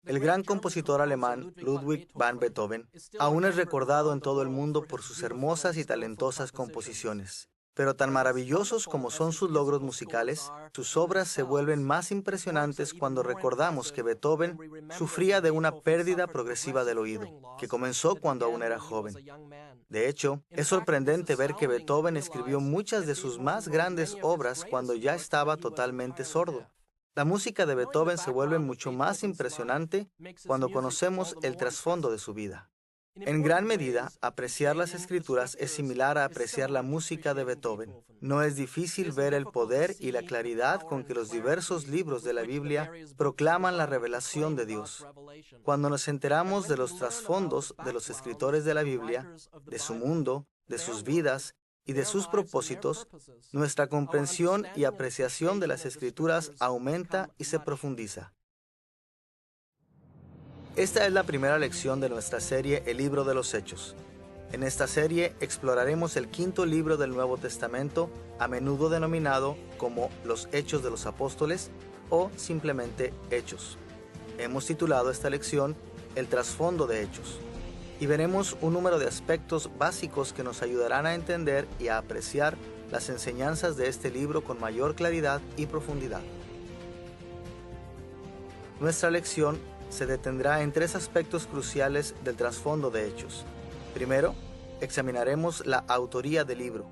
El gran compositor alemán Ludwig van Beethoven aún es recordado en todo el mundo por sus hermosas y talentosas composiciones. Pero tan maravillosos como son sus logros musicales, sus obras se vuelven más impresionantes cuando recordamos que Beethoven sufría de una pérdida progresiva del oído, que comenzó cuando aún era joven. De hecho, es sorprendente ver que Beethoven escribió muchas de sus más grandes obras cuando ya estaba totalmente sordo. La música de Beethoven se vuelve mucho más impresionante cuando conocemos el trasfondo de su vida. En gran medida, apreciar las escrituras es similar a apreciar la música de Beethoven. No es difícil ver el poder y la claridad con que los diversos libros de la Biblia proclaman la revelación de Dios. Cuando nos enteramos de los trasfondos de los escritores de la Biblia, de su mundo, de sus vidas y de sus propósitos, nuestra comprensión y apreciación de las escrituras aumenta y se profundiza. Esta es la primera lección de nuestra serie El Libro de los Hechos. En esta serie exploraremos el quinto libro del Nuevo Testamento, a menudo denominado como los Hechos de los Apóstoles o simplemente Hechos. Hemos titulado esta lección El trasfondo de Hechos, y veremos un número de aspectos básicos que nos ayudarán a entender y a apreciar las enseñanzas de este libro con mayor claridad y profundidad. Nuestra lección se detendrá en tres aspectos cruciales del trasfondo de Hechos. Primero, examinaremos la autoría del libro.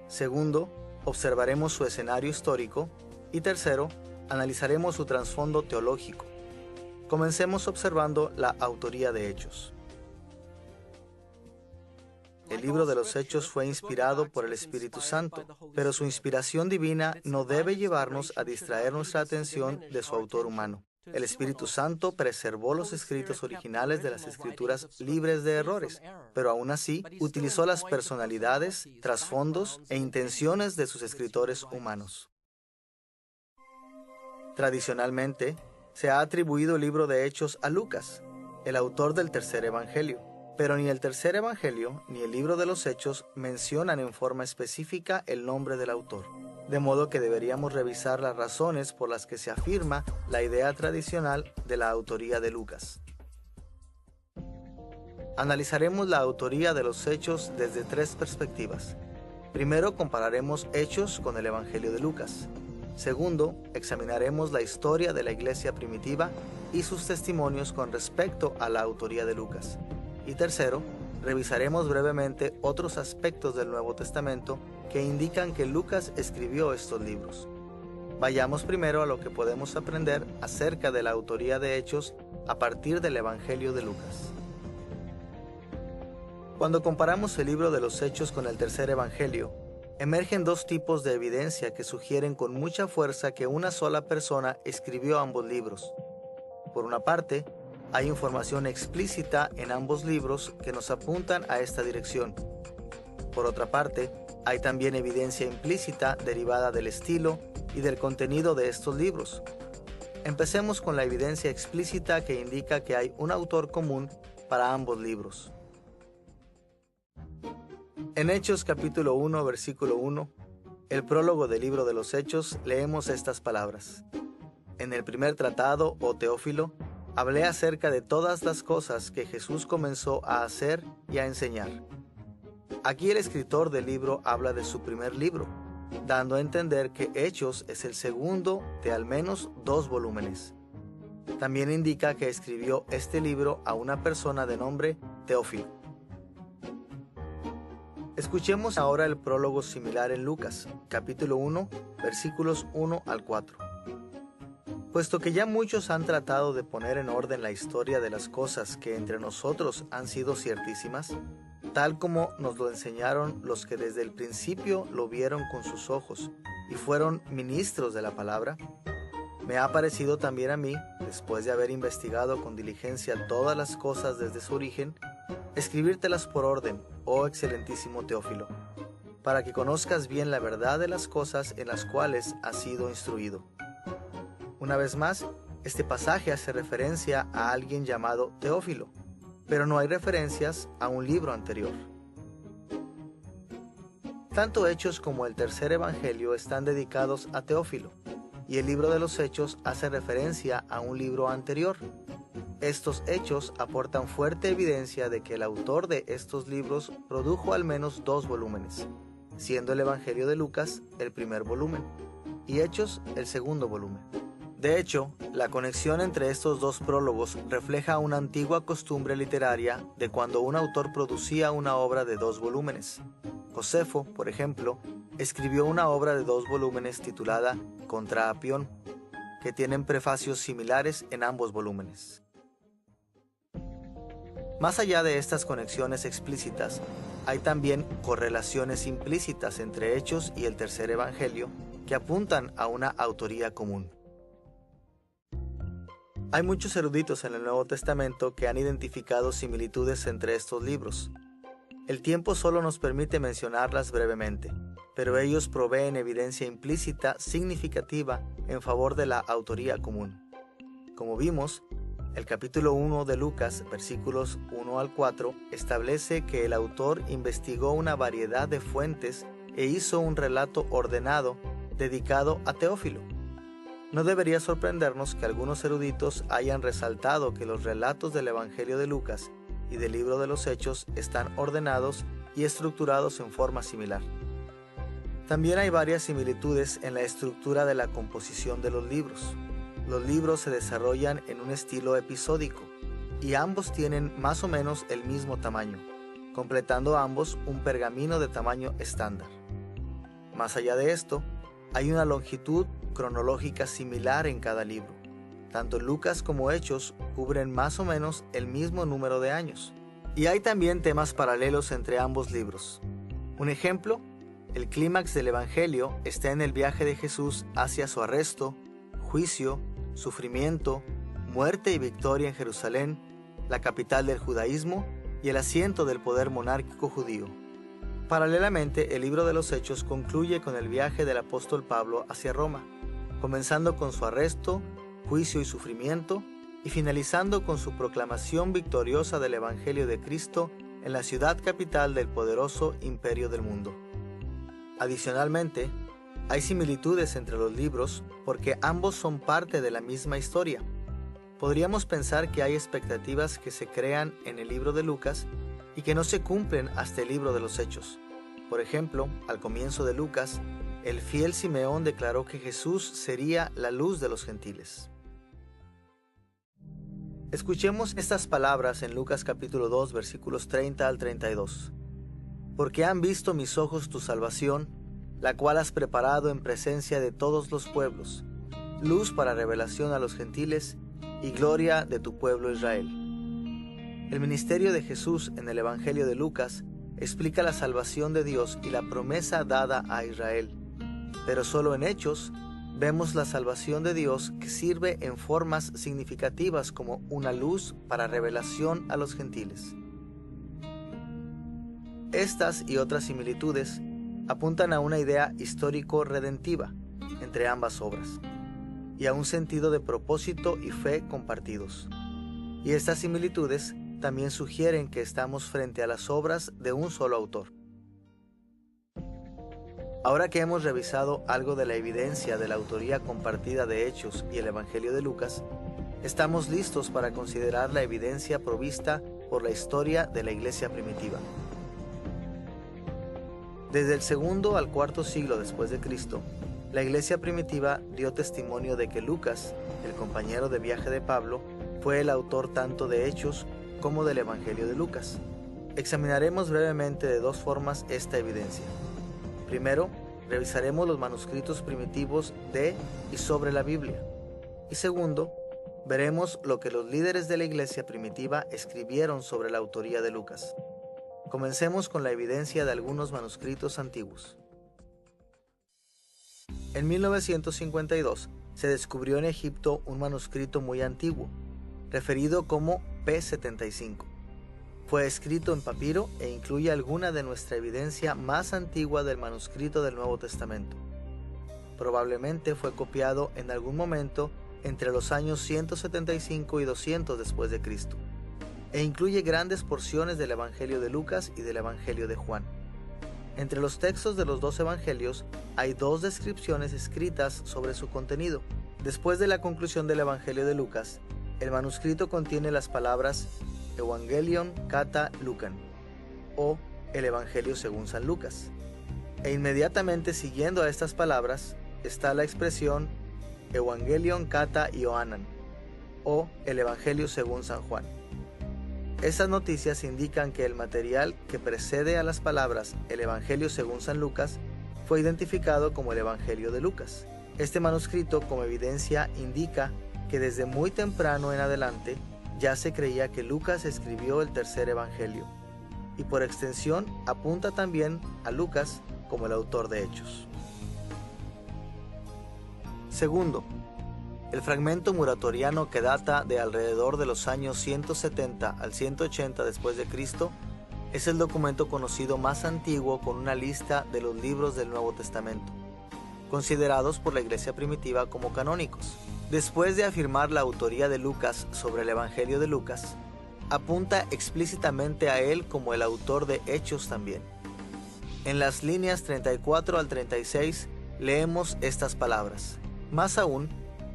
Segundo, observaremos su escenario histórico. Y tercero, analizaremos su trasfondo teológico. Comencemos observando la autoría de Hechos. El libro de los Hechos fue inspirado por el Espíritu Santo, pero su inspiración divina no debe llevarnos a distraer nuestra atención de su autor humano. El Espíritu Santo preservó los escritos originales de las Escrituras libres de errores, pero aún así utilizó las personalidades, trasfondos e intenciones de sus escritores humanos. Tradicionalmente, se ha atribuido el libro de Hechos a Lucas, el autor del tercer evangelio, pero ni el tercer evangelio ni el libro de los Hechos mencionan en forma específica el nombre del autor. De modo que deberíamos revisar las razones por las que se afirma la idea tradicional de la autoría de Lucas. Analizaremos la autoría de los Hechos desde tres perspectivas. Primero, compararemos Hechos con el Evangelio de Lucas. Segundo, examinaremos la historia de la iglesia primitiva y sus testimonios con respecto a la autoría de Lucas. Y tercero, revisaremos brevemente otros aspectos del Nuevo Testamento que indican que Lucas escribió estos libros. Vayamos primero a lo que podemos aprender acerca de la autoría de Hechos a partir del Evangelio de Lucas. Cuando comparamos el libro de los Hechos con el tercer Evangelio, emergen dos tipos de evidencia que sugieren con mucha fuerza que una sola persona escribió ambos libros. Por una parte, hay información explícita en ambos libros que nos apuntan a esta dirección. Por otra parte, hay también evidencia implícita derivada del estilo y del contenido de estos libros. Empecemos con la evidencia explícita que indica que hay un autor común para ambos libros. En Hechos capítulo 1, versículo 1, el prólogo del libro de los Hechos, leemos estas palabras. En el primer tratado, oh Teófilo, hablé acerca de todas las cosas que Jesús comenzó a hacer y a enseñar. Aquí el escritor del libro habla de su primer libro, dando a entender que Hechos es el segundo de al menos 2 volúmenes. También indica que escribió este libro a una persona de nombre Teófilo. Escuchemos ahora el prólogo similar en Lucas, capítulo 1, versículos 1 al 4. Puesto que ya muchos han tratado de poner en orden la historia de las cosas que entre nosotros han sido ciertísimas, tal como nos lo enseñaron los que desde el principio lo vieron con sus ojos y fueron ministros de la palabra, me ha parecido también a mí, después de haber investigado con diligencia todas las cosas desde su origen, escribírtelas por orden, oh excelentísimo Teófilo, para que conozcas bien la verdad de las cosas en las cuales has sido instruido. Una vez más, este pasaje hace referencia a alguien llamado Teófilo, pero no hay referencias a un libro anterior. Tanto Hechos como el tercer Evangelio están dedicados a Teófilo, y el libro de los Hechos hace referencia a un libro anterior. Estos hechos aportan fuerte evidencia de que el autor de estos libros produjo al menos 2 volúmenes, siendo el Evangelio de Lucas el primer volumen y Hechos el segundo volumen. De hecho, la conexión entre estos 2 prólogos refleja una antigua costumbre literaria de cuando un autor producía una obra de 2 volúmenes. Josefo, por ejemplo, escribió una obra de 2 volúmenes titulada Contra Apión, que tienen prefacios similares en ambos volúmenes. Más allá de estas conexiones explícitas, hay también correlaciones implícitas entre Hechos y el tercer Evangelio que apuntan a una autoría común. Hay muchos eruditos en el Nuevo Testamento que han identificado similitudes entre estos libros. El tiempo solo nos permite mencionarlas brevemente, pero ellos proveen evidencia implícita significativa en favor de la autoría común. Como vimos, el capítulo 1 de Lucas, versículos 1 al 4, establece que el autor investigó una variedad de fuentes e hizo un relato ordenado dedicado a Teófilo. No debería sorprendernos que algunos eruditos hayan resaltado que los relatos del Evangelio de Lucas y del libro de los Hechos están ordenados y estructurados en forma similar. También hay varias similitudes en la estructura de la composición de los libros. Los libros se desarrollan en un estilo episódico y ambos tienen más o menos el mismo tamaño, completando ambos un pergamino de tamaño estándar. Más allá de esto, hay una longitud cronológica similar en cada libro. Tanto Lucas como Hechos cubren más o menos el mismo número de años. Y hay también temas paralelos entre ambos libros. Un ejemplo, el clímax del Evangelio está en el viaje de Jesús hacia su arresto, juicio, sufrimiento, muerte y victoria en Jerusalén, la capital del judaísmo y el asiento del poder monárquico judío. Paralelamente, el libro de los Hechos concluye con el viaje del apóstol Pablo hacia Roma, comenzando con su arresto, juicio y sufrimiento, y finalizando con su proclamación victoriosa del Evangelio de Cristo en la ciudad capital del poderoso imperio del mundo. Adicionalmente, hay similitudes entre los libros porque ambos son parte de la misma historia. Podríamos pensar que hay expectativas que se crean en el libro de Lucas y que no se cumplen hasta el libro de los Hechos. Por ejemplo, al comienzo de Lucas, el fiel Simeón declaró que Jesús sería la luz de los gentiles. Escuchemos estas palabras en Lucas capítulo 2, versículos 30 al 32. Porque han visto mis ojos tu salvación, la cual has preparado en presencia de todos los pueblos, luz para revelación a los gentiles y gloria de tu pueblo Israel. El ministerio de Jesús en el Evangelio de Lucas explica la salvación de Dios y la promesa dada a Israel, pero solo en Hechos vemos la salvación de Dios que sirve en formas significativas como una luz para revelación a los gentiles. Estas y otras similitudes apuntan a una idea histórico-redentiva entre ambas obras y a un sentido de propósito y fe compartidos. Y estas similitudes también sugieren que estamos frente a las obras de un solo autor. Ahora que hemos revisado algo de la evidencia de la autoría compartida de Hechos y el Evangelio de Lucas, estamos listos para considerar la evidencia provista por la historia de la iglesia primitiva. Desde el segundo al cuarto siglo después de Cristo, la iglesia primitiva dio testimonio de que Lucas, el compañero de viaje de Pablo, fue el autor tanto de Hechos como del Evangelio de Lucas. Examinaremos brevemente de 2 formas esta evidencia. Primero, revisaremos los manuscritos primitivos de y sobre la Biblia. Y segundo, veremos lo que los líderes de la iglesia primitiva escribieron sobre la autoría de Lucas. Comencemos con la evidencia de algunos manuscritos antiguos. En 1952 se descubrió en Egipto un manuscrito muy antiguo, referido como P75. Fue escrito en papiro e incluye alguna de nuestra evidencia más antigua del manuscrito del Nuevo Testamento. Probablemente fue copiado en algún momento entre los años 175 y 200 después de Cristo, e incluye grandes porciones del Evangelio de Lucas y del Evangelio de Juan. Entre los textos de los 2 evangelios hay 2 descripciones escritas sobre su contenido. Después de la conclusión del Evangelio de Lucas, El manuscrito contiene las palabras Evangelion kata Lucan o el Evangelio según San Lucas. E inmediatamente siguiendo a estas palabras está la expresión Evangelion kata Ioannan o el Evangelio según San Juan. Estas noticias indican que el material que precede a las palabras el Evangelio según San Lucas fue identificado como el Evangelio de Lucas. Este manuscrito, como evidencia, indica que desde muy temprano en adelante ya se creía que Lucas escribió el tercer Evangelio, y por extensión apunta también a Lucas como el autor de Hechos. Segundo, el fragmento muratoriano que data de alrededor de los años 170 al 180 después de Cristo es el documento conocido más antiguo con una lista de los libros del Nuevo Testamento, considerados por la Iglesia primitiva como canónicos. Después de afirmar la autoría de Lucas sobre el Evangelio de Lucas, apunta explícitamente a él como el autor de Hechos también. En las líneas 34 al 36 leemos estas palabras. Más aún,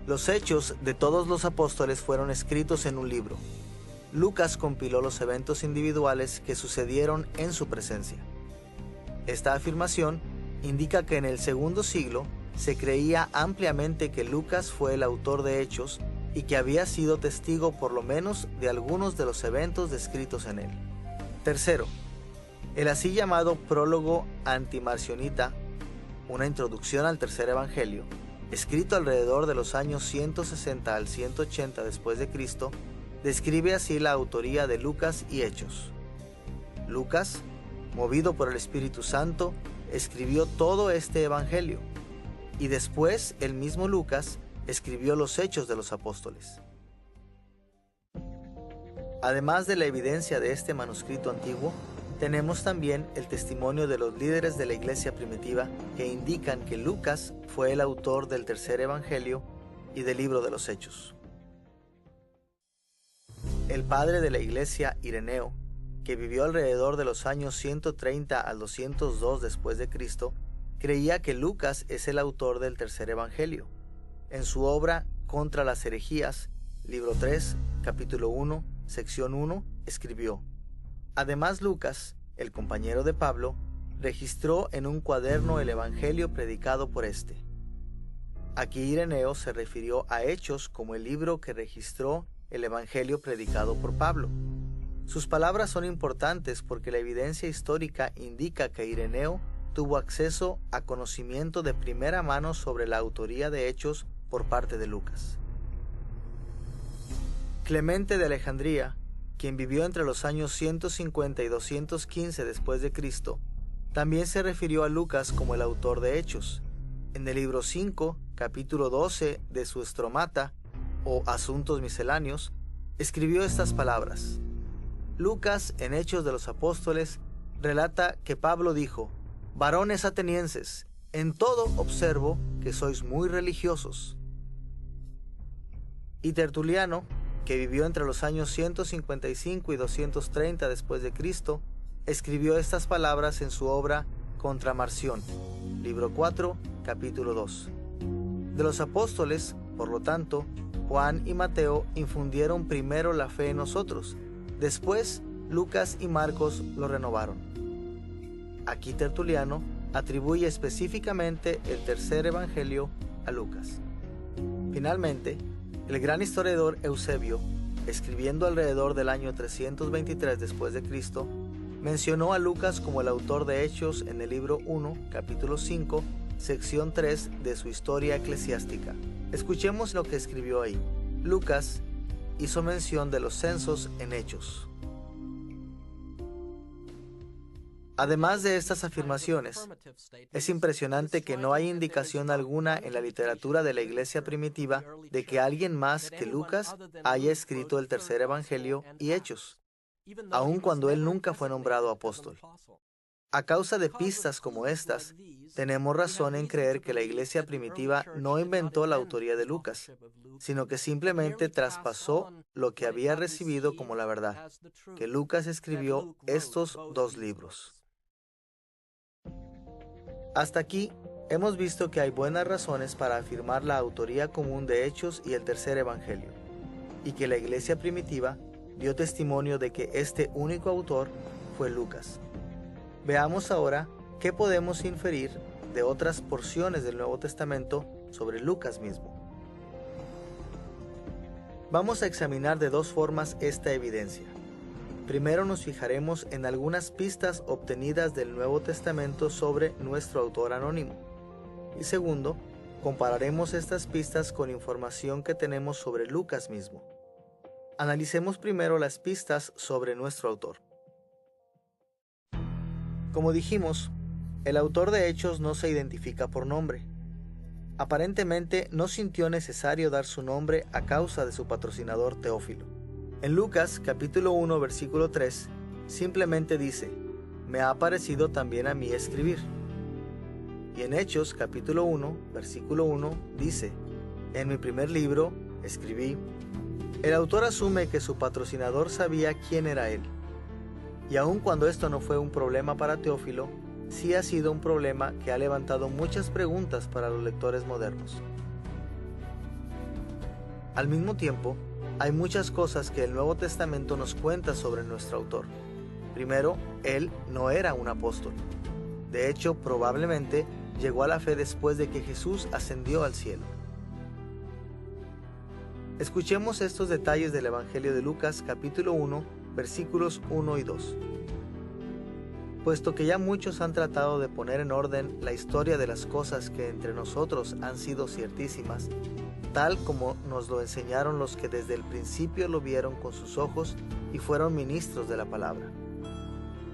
los hechos de todos los apóstoles fueron escritos en un libro. Lucas compiló los eventos individuales que sucedieron en su presencia. Esta afirmación indica que en el segundo siglo se creía ampliamente que Lucas fue el autor de Hechos y que había sido testigo por lo menos de algunos de los eventos descritos en él. Tercero, el así llamado prólogo antimarcionita, una introducción al tercer evangelio, escrito alrededor de los años 160 al 180 después de Cristo, describe así la autoría de Lucas y Hechos. Lucas, movido por el Espíritu Santo, escribió todo este evangelio, y después el mismo Lucas escribió los Hechos de los Apóstoles. Además de la evidencia de este manuscrito antiguo, tenemos también el testimonio de los líderes de la iglesia primitiva que indican que Lucas fue el autor del tercer evangelio y del libro de los Hechos. El padre de la iglesia, Ireneo, que vivió alrededor de los años 130 al 202 después de Cristo, creía que Lucas es el autor del tercer evangelio. En su obra Contra las herejías, libro 3, capítulo 1, sección 1, escribió: Además Lucas, el compañero de Pablo, registró en un cuaderno el evangelio predicado por éste. Aquí Ireneo se refirió a Hechos como el libro que registró el evangelio predicado por Pablo. Sus palabras son importantes porque la evidencia histórica indica que Ireneo tuvo acceso a conocimiento de primera mano sobre la autoría de Hechos por parte de Lucas. Clemente de Alejandría, quien vivió entre los años 150 y 215 después de Cristo, también se refirió a Lucas como el autor de Hechos. En el libro 5, capítulo 12 de su Estromata, o Asuntos Misceláneos, escribió estas palabras. Lucas, en Hechos de los Apóstoles, relata que Pablo dijo: Varones atenienses, en todo observo que sois muy religiosos. Y Tertuliano, que vivió entre los años 155 y 230 después de Cristo, escribió estas palabras en su obra Contra Marción, libro 4, capítulo 2. De los apóstoles, por lo tanto, Juan y Mateo infundieron primero la fe en nosotros, después Lucas y Marcos lo renovaron. Aquí Tertuliano atribuye específicamente el tercer evangelio a Lucas. Finalmente, el gran historiador Eusebio, escribiendo alrededor del año 323 después de Cristo, mencionó a Lucas como el autor de Hechos en el libro 1, capítulo 5, sección 3 de su Historia Eclesiástica. Escuchemos lo que escribió ahí. Lucas hizo mención de los censos en Hechos. Además de estas afirmaciones, es impresionante que no hay indicación alguna en la literatura de la iglesia primitiva de que alguien más que Lucas haya escrito el tercer evangelio y Hechos, aun cuando él nunca fue nombrado apóstol. A causa de pistas como estas, tenemos razón en creer que la iglesia primitiva no inventó la autoría de Lucas, sino que simplemente traspasó lo que había recibido como la verdad, que Lucas escribió estos dos libros. Hasta aquí, hemos visto que hay buenas razones para afirmar la autoría común de Hechos y el tercer evangelio. y que la iglesia primitiva dio testimonio de que este único autor fue Lucas. Veamos ahora qué podemos inferir de otras porciones del Nuevo Testamento sobre Lucas mismo. Vamos a examinar de dos formas esta evidencia. Primero nos fijaremos en algunas pistas obtenidas del Nuevo Testamento sobre nuestro autor anónimo. Y segundo, compararemos estas pistas con información que tenemos sobre Lucas mismo. Analicemos primero las pistas sobre nuestro autor. Como dijimos, el autor de Hechos no se identifica por nombre. Aparentemente no sintió necesario dar su nombre a causa de su patrocinador Teófilo. En Lucas capítulo 1 versículo 3 simplemente dice: me ha parecido también a mí escribir. Y en Hechos capítulo 1 versículo 1 dice: en mi primer libro escribí. El autor asume que su patrocinador sabía quién era él. Y aun cuando esto no fue un problema para Teófilo, sí ha sido un problema que ha levantado muchas preguntas para los lectores modernos. Al mismo tiempo, hay muchas cosas que el Nuevo Testamento nos cuenta sobre nuestro autor. Primero, él no era un apóstol. De hecho, probablemente llegó a la fe después de que Jesús ascendió al cielo. Escuchemos estos detalles del Evangelio de Lucas, capítulo 1, versículos 1 y 2. Puesto que ya muchos han tratado de poner en orden la historia de las cosas que entre nosotros han sido ciertísimas, tal como nos lo enseñaron los que desde el principio lo vieron con sus ojos y fueron ministros de la palabra.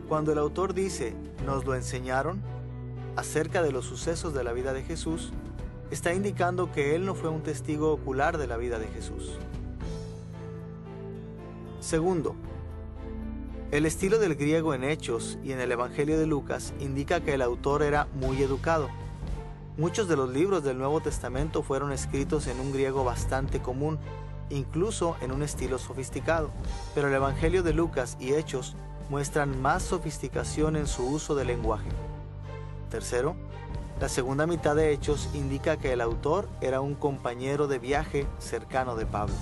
Cuando el autor dice «nos lo enseñaron» acerca de los sucesos de la vida de Jesús, está indicando que él no fue un testigo ocular de la vida de Jesús. Segundo, el estilo del griego en Hechos y en el Evangelio de Lucas indica que el autor era muy educado. Muchos de los libros del Nuevo Testamento fueron escritos en un griego bastante común, incluso en un estilo sofisticado, pero el Evangelio de Lucas y Hechos muestran más sofisticación en su uso del lenguaje. Tercero, la segunda mitad de Hechos indica que el autor era un compañero de viaje cercano de Pablo.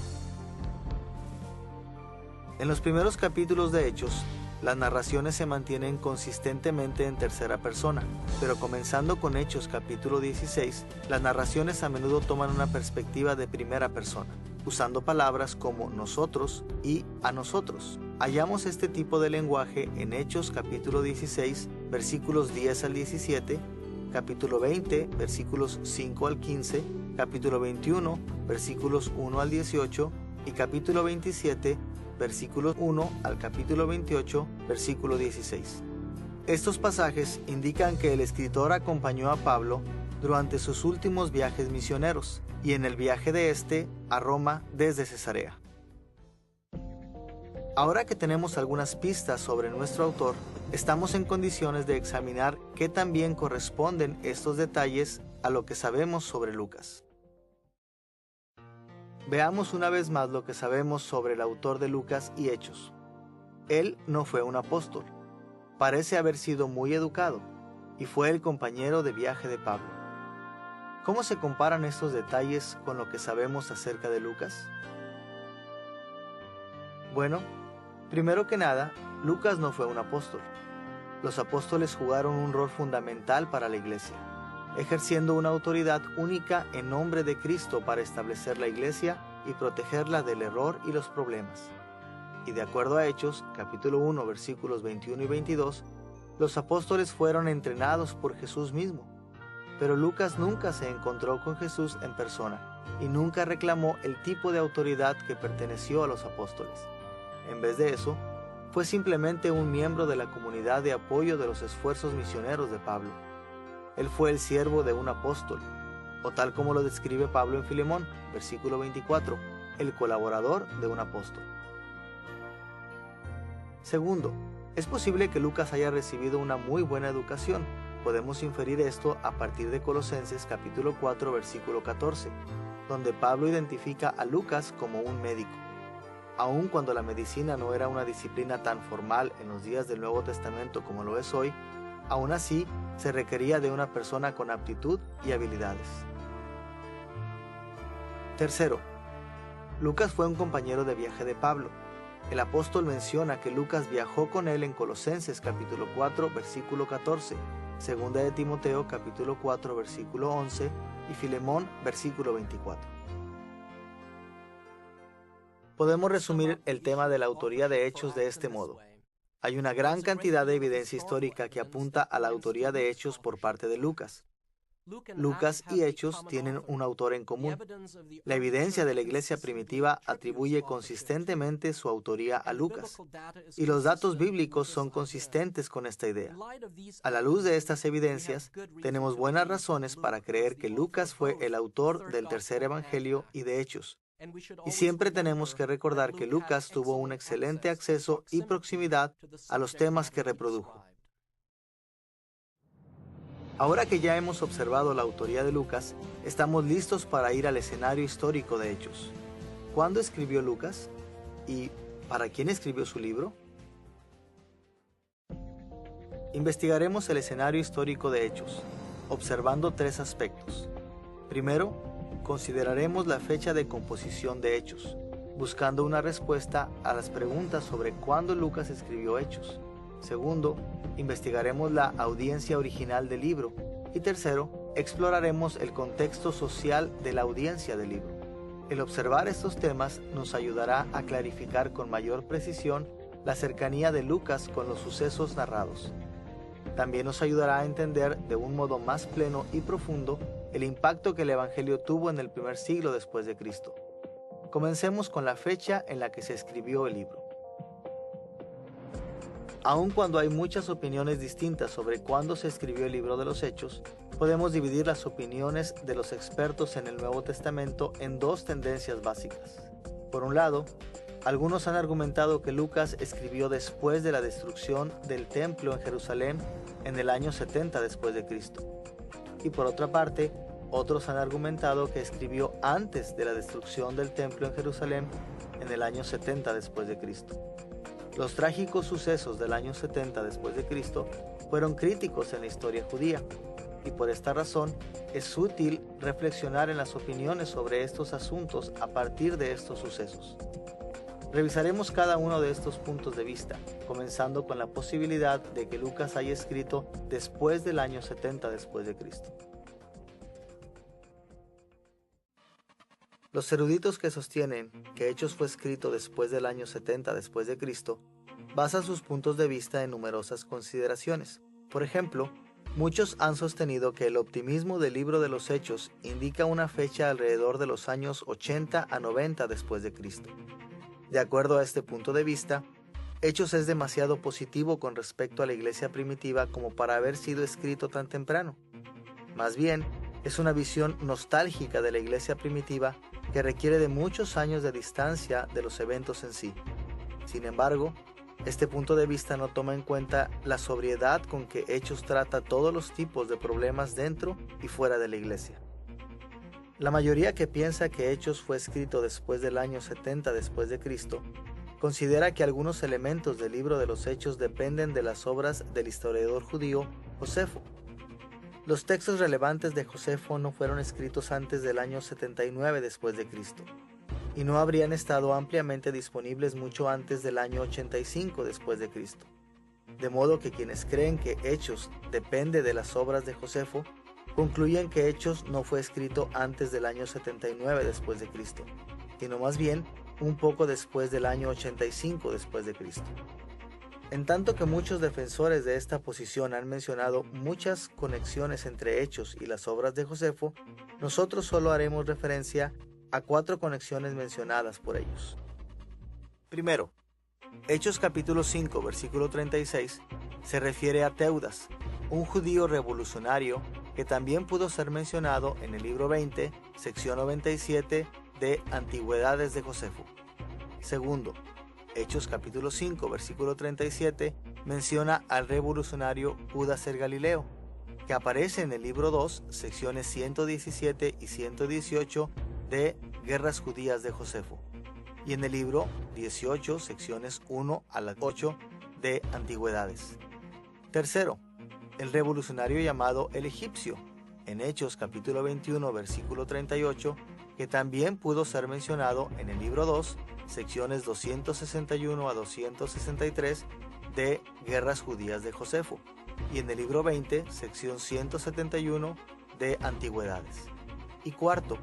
En los primeros capítulos de Hechos, las narraciones se mantienen consistentemente en tercera persona, pero comenzando con Hechos capítulo 16, las narraciones a menudo toman una perspectiva de primera persona, usando palabras como nosotros y a nosotros. Hallamos este tipo de lenguaje en Hechos capítulo 16, versículos 10 al 17, capítulo 20, versículos 5 al 15, capítulo 21, versículos 1 al 18 y capítulo 27, versículos 1 al capítulo 28, versículo 16. Estos pasajes indican que el escritor acompañó a Pablo durante sus últimos viajes misioneros y en el viaje de este a Roma desde Cesarea. Ahora que tenemos algunas pistas sobre nuestro autor, estamos en condiciones de examinar qué tan bien corresponden estos detalles a lo que sabemos sobre Lucas. Veamos una vez más lo que sabemos sobre el autor de Lucas y Hechos. Él no fue un apóstol. Parece haber sido muy educado y fue el compañero de viaje de Pablo. ¿Cómo se comparan estos detalles con lo que sabemos acerca de Lucas? Bueno, primero que nada, Lucas no fue un apóstol. Los apóstoles jugaron un rol fundamental para la iglesia, ejerciendo una autoridad única en nombre de Cristo para establecer la iglesia y protegerla del error y los problemas. Y de acuerdo a Hechos, capítulo 1, versículos 21 y 22, los apóstoles fueron entrenados por Jesús mismo. Pero Lucas nunca se encontró con Jesús en persona y nunca reclamó el tipo de autoridad que perteneció a los apóstoles. En vez de eso, fue simplemente un miembro de la comunidad de apoyo de los esfuerzos misioneros de Pablo. Él fue el siervo de un apóstol, o tal como lo describe Pablo en Filemón, versículo 24, el colaborador de un apóstol. Segundo, es posible que Lucas haya recibido una muy buena educación. Podemos inferir esto a partir de Colosenses capítulo 4, versículo 14, donde Pablo identifica a Lucas como un médico. Aun cuando la medicina no era una disciplina tan formal en los días del Nuevo Testamento como lo es hoy, aún así se requería de una persona con aptitud y habilidades. Tercero, Lucas fue un compañero de viaje de Pablo. El apóstol menciona que Lucas viajó con él en Colosenses capítulo 4, versículo 14, Segunda de Timoteo capítulo 4, versículo 11 y Filemón versículo 24. Podemos resumir el tema de la autoría de Hechos de este modo. Hay una gran cantidad de evidencia histórica que apunta a la autoría de Hechos por parte de Lucas. Lucas y Hechos tienen un autor en común. La evidencia de la iglesia primitiva atribuye consistentemente su autoría a Lucas, y los datos bíblicos son consistentes con esta idea. A la luz de estas evidencias, tenemos buenas razones para creer que Lucas fue el autor del tercer evangelio y de Hechos. Y siempre tenemos que recordar que Lucas tuvo un excelente acceso y proximidad a los temas que reprodujo. Ahora que ya hemos observado la autoría de Lucas, estamos listos para ir al escenario histórico de Hechos. ¿Cuándo escribió Lucas? ¿Y para quién escribió su libro? Investigaremos el escenario histórico de Hechos, observando tres aspectos. Primero, consideraremos la fecha de composición de Hechos, buscando una respuesta a las preguntas sobre cuándo Lucas escribió Hechos. Segundo, investigaremos la audiencia original del libro. Y tercero, exploraremos el contexto social de la audiencia del libro. El observar estos temas nos ayudará a clarificar con mayor precisión la cercanía de Lucas con los sucesos narrados. También nos ayudará a entender de un modo más pleno y profundo el impacto que el Evangelio tuvo en el primer siglo después de Cristo. Comencemos con la fecha en la que se escribió el libro. Aun cuando hay muchas opiniones distintas sobre cuándo se escribió el libro de los Hechos, podemos dividir las opiniones de los expertos en el Nuevo Testamento en dos tendencias básicas. Por un lado, algunos han argumentado que Lucas escribió después de la destrucción del templo en Jerusalén en el año 70 después de Cristo. Y por otra parte, otros han argumentado que escribió antes de la destrucción del templo en Jerusalén en el año 70 después de Cristo. Los trágicos sucesos del año 70 después de Cristo fueron críticos en la historia judía, y por esta razón es útil reflexionar en las opiniones sobre estos asuntos a partir de estos sucesos. Revisaremos cada uno de estos puntos de vista, comenzando con la posibilidad de que Lucas haya escrito después del año 70 después de Cristo. Los eruditos que sostienen que Hechos fue escrito después del año 70 después de Cristo basan sus puntos de vista en numerosas consideraciones. Por ejemplo, muchos han sostenido que el optimismo del libro de los Hechos indica una fecha alrededor de los años 80 a 90 después de Cristo. De acuerdo a este punto de vista, Hechos es demasiado positivo con respecto a la iglesia primitiva como para haber sido escrito tan temprano. Más bien, es una visión nostálgica de la iglesia primitiva que requiere de muchos años de distancia de los eventos en sí. Sin embargo, este punto de vista no toma en cuenta la sobriedad con que Hechos trata todos los tipos de problemas dentro y fuera de la iglesia. La mayoría que piensa que Hechos fue escrito después del año 70 después de Cristo considera que algunos elementos del libro de los Hechos dependen de las obras del historiador judío Josefo. Los textos relevantes de Josefo no fueron escritos antes del año 79 después de Cristo, y no habrían estado ampliamente disponibles mucho antes del año 85 después de Cristo. De modo que quienes creen que Hechos depende de las obras de Josefo, concluyen que Hechos no fue escrito antes del año 79 después de Cristo, sino más bien un poco después del año 85 después de Cristo. En tanto que muchos defensores de esta posición han mencionado muchas conexiones entre Hechos y las obras de Josefo, nosotros solo haremos referencia a 4 conexiones mencionadas por ellos. Primero, Hechos capítulo 5, versículo 36, se refiere a Teudas, un judío revolucionario que también pudo ser mencionado en el libro 20, sección 97 de Antigüedades de Josefo. Segundo, Hechos capítulo 5, versículo 37, menciona al revolucionario Judas el Galileo, que aparece en el libro 2, secciones 117 y 118 de Guerras Judías de Josefo, y en el libro 18, secciones 1 a las 8 de Antigüedades. Tercero, el revolucionario llamado el egipcio, en Hechos capítulo 21, versículo 38, que también pudo ser mencionado en el libro 2, secciones 261 a 263 de Guerras Judías de Josefo, y en el libro 20, sección 171 de Antigüedades. Y cuarto,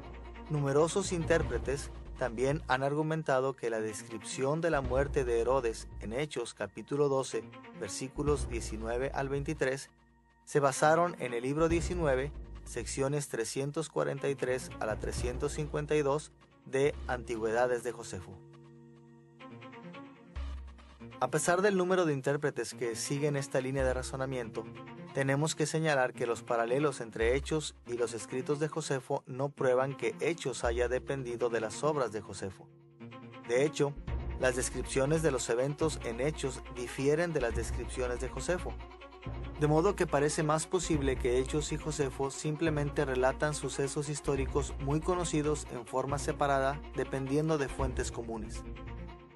numerosos intérpretes también han argumentado que la descripción de la muerte de Herodes en Hechos capítulo 12, versículos 19 al 23, se basaron en el libro 19, secciones 343 a la 352 de Antigüedades de Josefo. A pesar del número de intérpretes que siguen esta línea de razonamiento, tenemos que señalar que los paralelos entre Hechos y los escritos de Josefo no prueban que Hechos haya dependido de las obras de Josefo. De hecho, las descripciones de los eventos en Hechos difieren de las descripciones de Josefo, de modo que parece más posible que Hechos y Josefo simplemente relatan sucesos históricos muy conocidos en forma separada dependiendo de fuentes comunes.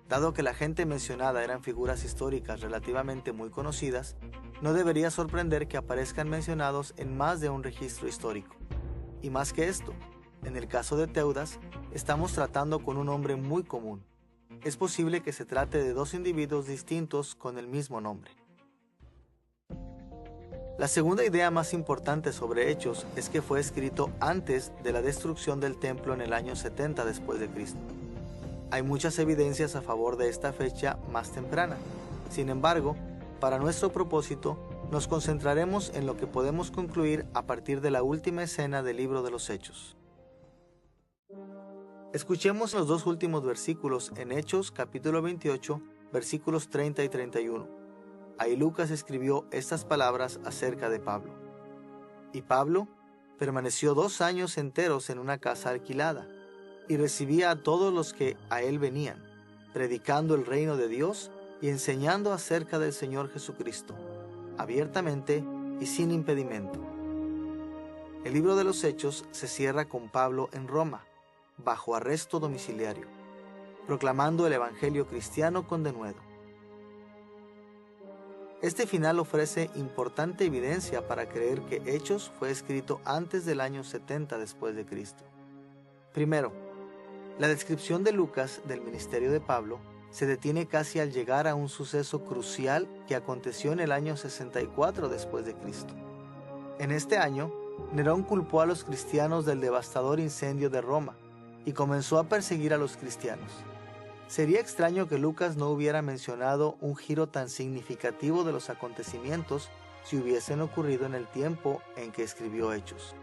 Dado que la gente mencionada eran figuras históricas relativamente muy conocidas, no debería sorprender que aparezcan mencionados en más de un registro histórico. Y más que esto, en el caso de Teudas, estamos tratando con un hombre muy común. Es posible que se trate de dos individuos distintos con el mismo nombre. La segunda idea más importante sobre Hechos es que fue escrito antes de la destrucción del templo en el año 70 después de Cristo. Hay muchas evidencias a favor de esta fecha más temprana. Sin embargo, para nuestro propósito, nos concentraremos en lo que podemos concluir a partir de la última escena del libro de los Hechos. Escuchemos los dos últimos versículos en Hechos capítulo 28, versículos 30 y 31. Ahí Lucas escribió estas palabras acerca de Pablo. Y Pablo permaneció 2 años enteros en una casa alquilada, y recibía a todos los que a él venían, predicando el reino de Dios y enseñando acerca del Señor Jesucristo, abiertamente y sin impedimento. El libro de los Hechos se cierra con Pablo en Roma, bajo arresto domiciliario, proclamando el evangelio cristiano con denuedo. Este final ofrece importante evidencia para creer que Hechos fue escrito antes del año 70 después de Cristo. Primero, la descripción de Lucas del ministerio de Pablo se detiene casi al llegar a un suceso crucial que aconteció en el año 64 después de Cristo. En este año, Nerón culpó a los cristianos del devastador incendio de Roma y comenzó a perseguir a los cristianos. Sería extraño que Lucas no hubiera mencionado un giro tan significativo de los acontecimientos si hubiesen ocurrido en el tiempo en que escribió Hechos.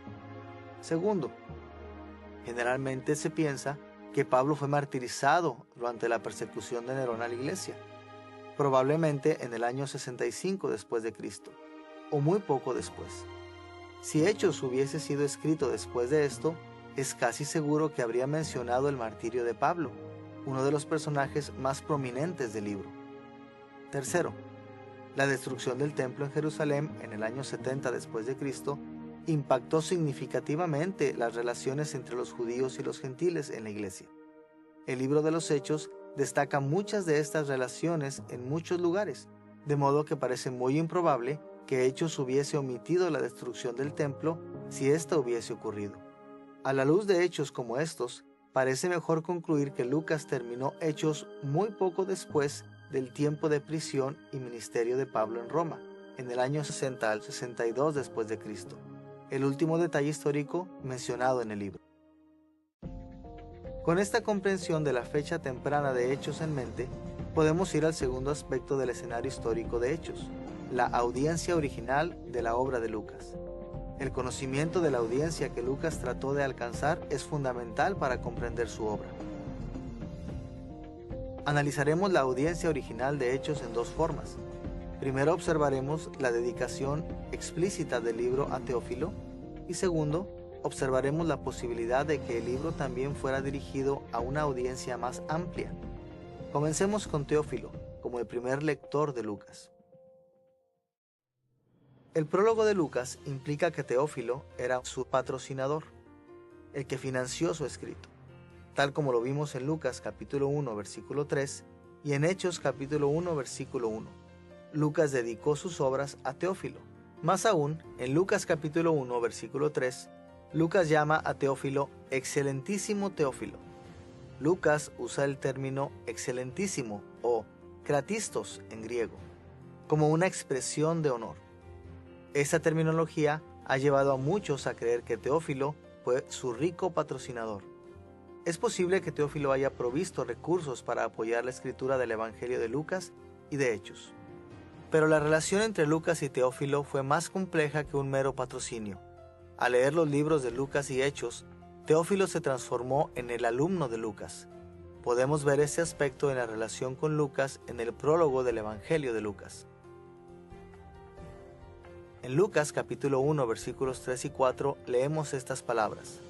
Segundo, generalmente se piensa que Pablo fue martirizado durante la persecución de Nerón a la iglesia, probablemente en el año 65 después de Cristo, o muy poco después. Si Hechos hubiese sido escrito después de esto, es casi seguro que habría mencionado el martirio de Pablo, uno de los personajes más prominentes del libro. Tercero, la destrucción del templo en Jerusalén en el año 70 después de Cristo impactó significativamente las relaciones entre los judíos y los gentiles en la iglesia. El libro de los Hechos destaca muchas de estas relaciones en muchos lugares, de modo que parece muy improbable que Hechos hubiese omitido la destrucción del templo si ésta hubiese ocurrido. A la luz de hechos como estos, parece mejor concluir que Lucas terminó Hechos muy poco después del tiempo de prisión y ministerio de Pablo en Roma, en el año 60 al 62 después de Cristo. El último detalle histórico mencionado en el libro. Con esta comprensión de la fecha temprana de Hechos en mente, podemos ir al segundo aspecto del escenario histórico de Hechos, la audiencia original de la obra de Lucas. El conocimiento de la audiencia que Lucas trató de alcanzar es fundamental para comprender su obra. Analizaremos la audiencia original de Hechos en dos formas. Primero observaremos la dedicación explícita del libro a Teófilo y segundo, observaremos la posibilidad de que el libro también fuera dirigido a una audiencia más amplia. Comencemos con Teófilo, como el primer lector de Lucas. El prólogo de Lucas implica que Teófilo era su patrocinador, el que financió su escrito, tal como lo vimos en Lucas capítulo 1 versículo 3 y en Hechos capítulo 1 versículo 1. Lucas dedicó sus obras a Teófilo, Más aún, en Lucas capítulo 1, versículo 3, Lucas llama a Teófilo excelentísimo Teófilo. Lucas usa el término excelentísimo o kratistos en griego, como una expresión de honor. Esta terminología ha llevado a muchos a creer que Teófilo fue su rico patrocinador. Es posible que Teófilo haya provisto recursos para apoyar la escritura del Evangelio de Lucas y de Hechos. Pero la relación entre Lucas y Teófilo fue más compleja que un mero patrocinio. Al leer los libros de Lucas y Hechos, Teófilo se transformó en el alumno de Lucas. Podemos ver ese aspecto en la relación con Lucas en el prólogo del Evangelio de Lucas. En Lucas capítulo 1 versículos 3 y 4 leemos estas palabras.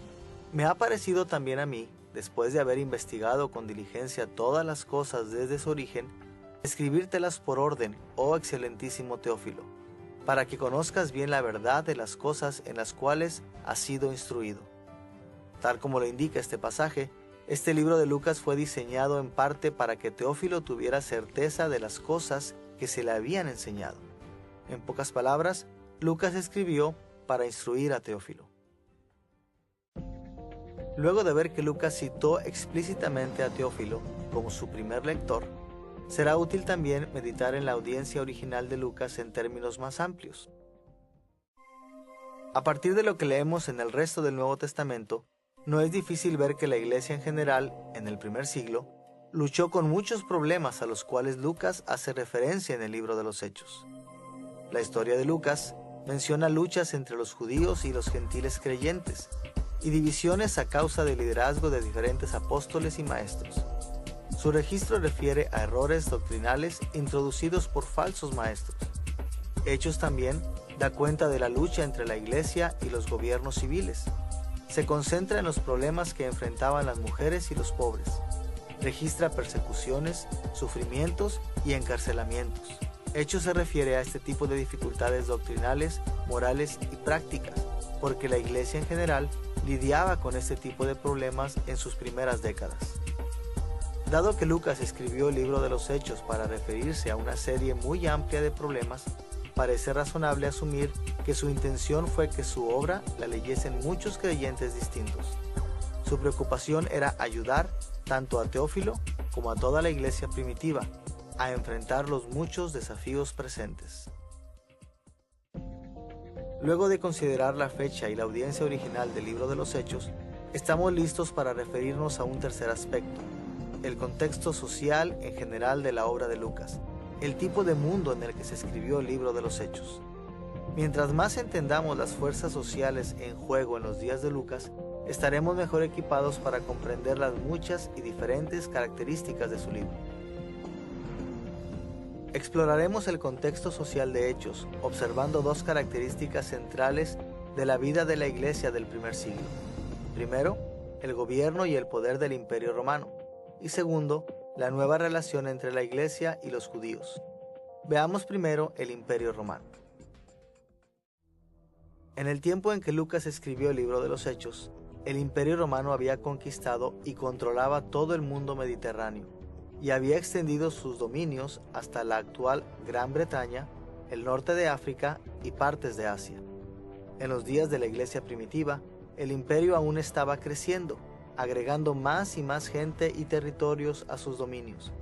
Me ha parecido también a mí, después de haber investigado con diligencia todas las cosas desde su origen, escribírtelas por orden, oh excelentísimo Teófilo, para que conozcas bien la verdad de las cosas en las cuales has sido instruido. Tal como lo indica este pasaje, este libro de Lucas fue diseñado en parte para que Teófilo tuviera certeza de las cosas que se le habían enseñado. En pocas palabras, Lucas escribió para instruir a Teófilo. Luego de ver que Lucas citó explícitamente a Teófilo como su primer lector, será útil también meditar en la audiencia original de Lucas en términos más amplios. A partir de lo que leemos en el resto del Nuevo Testamento, no es difícil ver que la iglesia en general, en el primer siglo, luchó con muchos problemas a los cuales Lucas hace referencia en el libro de los Hechos. La historia de Lucas menciona luchas entre los judíos y los gentiles creyentes, y divisiones a causa del liderazgo de diferentes apóstoles y maestros. Su registro refiere a errores doctrinales introducidos por falsos maestros. Hechos también da cuenta de la lucha entre la iglesia y los gobiernos civiles. Se concentra en los problemas que enfrentaban las mujeres y los pobres. Registra persecuciones, sufrimientos y encarcelamientos. Hechos se refiere a este tipo de dificultades doctrinales, morales y prácticas, porque la iglesia en general lidiaba con este tipo de problemas en sus primeras décadas. Dado que Lucas escribió el libro de los Hechos para referirse a una serie muy amplia de problemas, parece razonable asumir que su intención fue que su obra la leyesen muchos creyentes distintos. Su preocupación era ayudar tanto a Teófilo como a toda la iglesia primitiva a enfrentar los muchos desafíos presentes. Luego de considerar la fecha y la audiencia original del libro de los Hechos, estamos listos para referirnos a un tercer aspecto, el contexto social en general de la obra de Lucas, el tipo de mundo en el que se escribió el libro de los Hechos. Mientras más entendamos las fuerzas sociales en juego en los días de Lucas, estaremos mejor equipados para comprender las muchas y diferentes características de su libro. Exploraremos el contexto social de Hechos, observando dos características centrales de la vida de la iglesia del primer siglo. Primero, el gobierno y el poder del Imperio Romano. Y segundo, la nueva relación entre la iglesia y los judíos. Veamos primero el Imperio Romano. En el tiempo en que Lucas escribió el libro de los Hechos, el Imperio Romano había conquistado y controlaba todo el mundo mediterráneo, y había extendido sus dominios hasta la actual Gran Bretaña, el norte de África y partes de Asia. En los días de la iglesia primitiva, el imperio aún estaba creciendo, agregando más y más gente y territorios a sus dominios.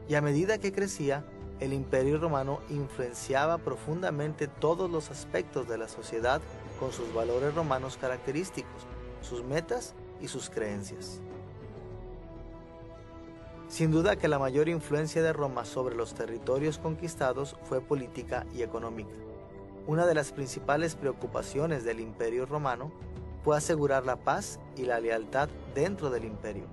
Y a medida que crecía, el imperio romano influenciaba profundamente todos los aspectos de la sociedad con sus valores romanos característicos, sus metas y sus creencias. Sin duda que la mayor influencia de Roma sobre los territorios conquistados fue política y económica. Una de las principales preocupaciones del Imperio Romano fue asegurar la paz y la lealtad dentro del imperio,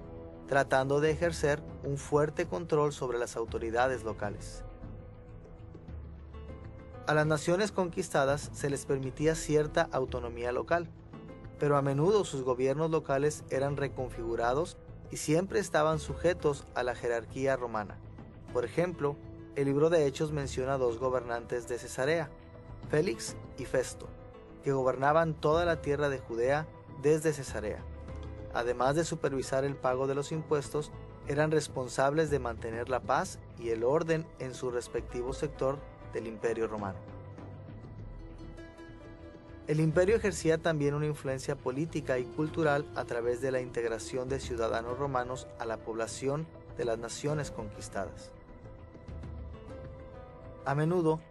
tratando de ejercer un fuerte control sobre las autoridades locales. A las naciones conquistadas se les permitía cierta autonomía local, pero a menudo sus gobiernos locales eran reconfigurados y siempre estaban sujetos a la jerarquía romana. Por ejemplo, el libro de Hechos menciona dos gobernantes de Cesarea, Félix y Festo, que gobernaban toda la tierra de Judea desde Cesarea. Además de supervisar el pago de los impuestos, eran responsables de mantener la paz y el orden en su respectivo sector del Imperio Romano. El imperio ejercía también una influencia política y cultural a través de la integración de ciudadanos romanos a la población de las naciones conquistadas. A menudo,